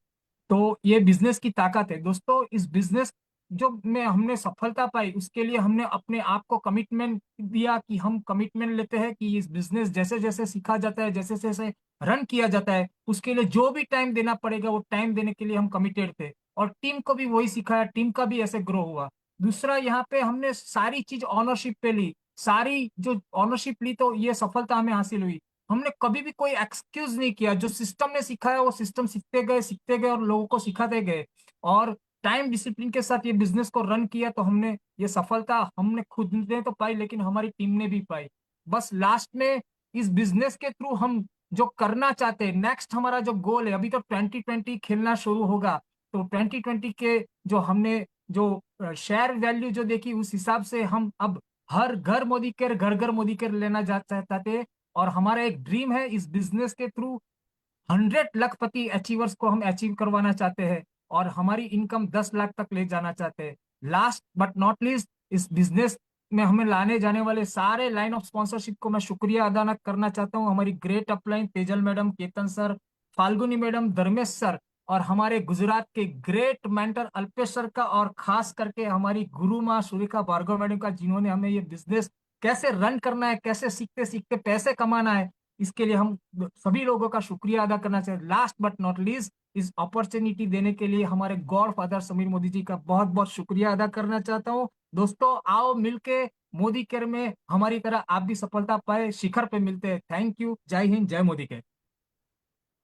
तो ये बिजनेस की ताकत है दोस्तों। इस बिजनेस जो में हमने सफलता पाई उसके लिए हमने अपने आप को कमिटमेंट दिया कि हम कमिटमेंट लेते हैं कि इस बिजनेस जैसे जैसे सीखा जाता है, जैसे जैसे रन किया जाता है, उसके लिए जो भी टाइम देना पड़ेगा वो टाइम देने के लिए हम कमिटेड थे। और टीम को भी वही सिखाया, टीम का भी ऐसे ग्रो हुआ। दूसरा, यहाँ पे हमने सारी चीज ऑनरशिप पे ली। सारी जो ऑनरशिप ली तो ये सफलता हमें हासिल हुई। हमने कभी भी कोई एक्सक्यूज नहीं किया। जो सिस्टम ने सिखाया वो सिस्टम सीखते गए और लोगों को सिखाते गए। और टाइम डिसिप्लिन के साथ ये बिजनेस को रन किया तो हमने ये सफलता हमने खुद ने तो पाई लेकिन हमारी टीम ने भी पाई। बस लास्ट में इस बिजनेस के थ्रू हम जो करना चाहते हैं, नेक्स्ट हमारा जो गोल है, अभी तो 2020 खेलना शुरू होगा। तो 2020 के जो हमने जो शेयर वैल्यू जो देखी उस हिसाब से हम अब हर घर मोदी केयर, घर घर मोदी केयर लेना चाहते हैं। और हमारा एक ड्रीम है, इस बिजनेस के थ्रू 100 लखपति अचीवर्स को हम अचीव करवाना चाहते हैं और हमारी इनकम 10 लाख तक ले जाना चाहते हैं। लास्ट बट नॉट लीस्ट, इस बिजनेस में हमें लाने जाने वाले सारे लाइन ऑफ स्पॉन्सरशिप को मैं शुक्रिया अदा करना चाहता हूँ। हमारी great upline Tejal madam, Ketan sir, Falguni madam, Dharmesh sir, और हमारे गुजरात के ग्रेट मेंटर अल्पेश सर का, और खास करके हमारी गुरु माँ सुरेखा भार्गव मैडम का, जिन्होंने हमें ये बिजनेस कैसे रन करना है, कैसे सीखते सीखते पैसे कमाना है, इसके लिए हम सभी लोगों का शुक्रिया अदा करना चाहिए। लास्ट बट नॉट लीस्ट, इस अपॉर्चुनिटी देने के लिए हमारे गॉड फादर समीर मोदी जी का बहुत बहुत शुक्रिया अदा करना चाहता हूँ। दोस्तों, आओ मिलके मोदी केयर में हमारी तरह आप भी सफलता पाए, शिखर पे मिलते हैं। Thank you. जय हिंद, जय Modi care.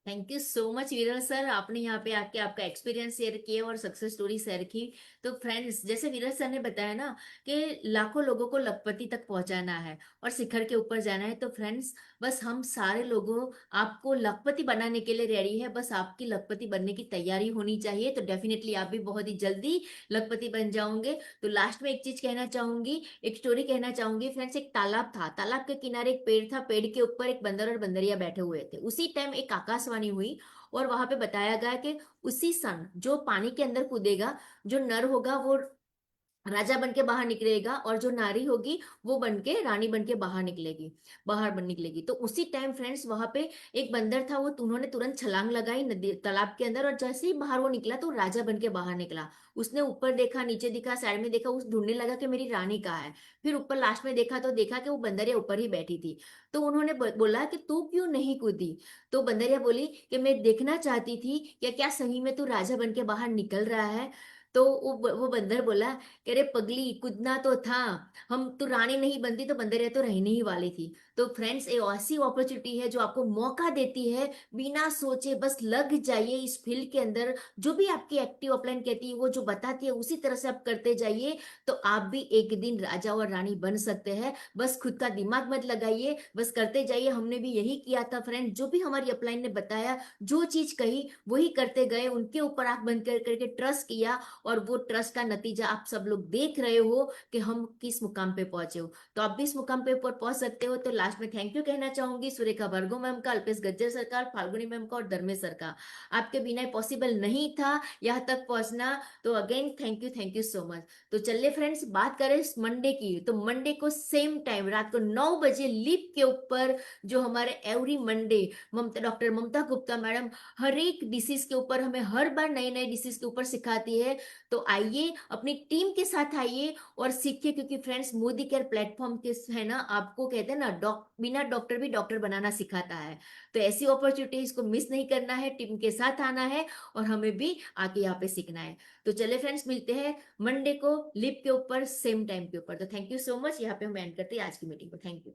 Thank you so much विरल सर, आपने यहाँ पे आके आपका एक्सपीरियंस शेयर किया और सक्सेस स्टोरी शेयर की। तो फ्रेंड्स, जैसे विरल सर ने बताया ना कि लाखों लोगों को लखपति तक पहुंचाना है और शिखर के ऊपर जाना है। तो फ्रेंड्स, बस हम सारे लोगों आपको लखपति बनाने के लिए रेडी है। बस आपकी लखपति बनने की तैयारी होनी चाहिए। तो डेफिनेटली आप भी बहुत ही जल्दी लखपति बन जाओगे। तो लास्ट में एक चीज कहना चाहूंगी, एक स्टोरी कहना चाहूंगी फ्रेंड्स। एक तालाब था, तालाब के किनारे एक पेड़ था, पेड़ के ऊपर एक बंदर और बंदरिया बैठे हुए थे। उसी टाइम एक आकाशवाणी हुई और वहां पे बताया गया कि उसी सन जो पानी के अंदर कूदेगा, जो नर होगा वो राजा बन के बाहर निकलेगा और जो नारी होगी वो बन के रानी बन के बाहर निकलेगी, बाहर बन निकलेगी। तो उसी टाइम फ्रेंड्स वहां पे एक बंदर था, वो उन्होंने तुरंत छलांग लगाई नदी तालाब के अंदर, और जैसे ही बाहर वो निकला तो राजा बन के बाहर निकला। उसने ऊपर देखा, नीचे देखा, साइड में देखा, उस ढूंढने लगा कि मेरी रानी कहाँ है। फिर ऊपर लास्ट में देखा तो देखा कि वो बंदरिया ऊपर ही बैठी थी। तो उन्होंने बोला कि तू क्यों नहीं कूदी। तो बंदरिया बोली कि मैं देखना चाहती थी कि क्या सही में तू राजा बन के बाहर निकल रहा है। तो वो बंदर बोला कि अरे पगली, कूदना तो था, हम तो रानी नहीं बनती तो बंदरिया तो रहने ही वाली थी। तो फ्रेंड्स, ये ऐसी अपॉर्चुनिटी है जो आपको मौका देती है, बिना सोचे बस लग जाइए इस फील्ड के अंदर। जो भी आपकी एक्टिव अपलाइन कहती है, वो जो बताती है उसी तरह से आप करते जाइए, तो आप भी एक दिन राजा और रानी बन सकते हैं। बस खुद का दिमाग मत लगाइए, बस करते जाइए। हमने भी यही किया था फ्रेंड, जो भी हमारी अपलाइन ने बताया, जो चीज कही वही करते गए, उनके ऊपर आंख बंद करके ट्रस्ट किया, और वो ट्रस्ट का नतीजा आप सब लोग देख रहे हो कि हम किस मुकाम पे पहुंचे हो। तो आप भी इस मुकाम पे ऊपर पहुंच सकते हो। तो लास्ट में थैंक यू कहना चाहूंगी सुरेखा भार्गव मैम का, अल्पेश गज्जर सर का, फाल्गुनी मैम का और धर्मेश सर का। आपके बिना पॉसिबल नहीं था यहाँ तक पहुंचना। तो again thank you so much. तो चलिए फ्रेंड्स, बात करें मंडे की, तो मंडे को सेम टाइम रात को 9 बजे लीप के ऊपर, जो हमारे एवरी मंडे डॉक्टर ममता गुप्ता मैडम हर एक डिसीज के ऊपर हमें हर बार नए नए डिसीज के ऊपर सिखाती है। तो आइए, अपनी टीम के साथ आइए और सीखिए, क्योंकि फ्रेंड्स मोदी केयर प्लेटफॉर्म के है ना, आपको कहते हैं ना, बिना डॉक्टर भी डॉक्टर बनाना सिखाता है। तो ऐसी अपॉर्चुनिटीज को मिस नहीं करना है, टीम के साथ आना है और हमें भी आके यहाँ पे सीखना है। तो चले फ्रेंड्स, मिलते हैं मंडे को लिप के ऊपर सेम टाइम के ऊपर। तो थैंक यू सो मच। यहाँ पे हम एंड करते हैं आज की मीटिंग को। Thank you.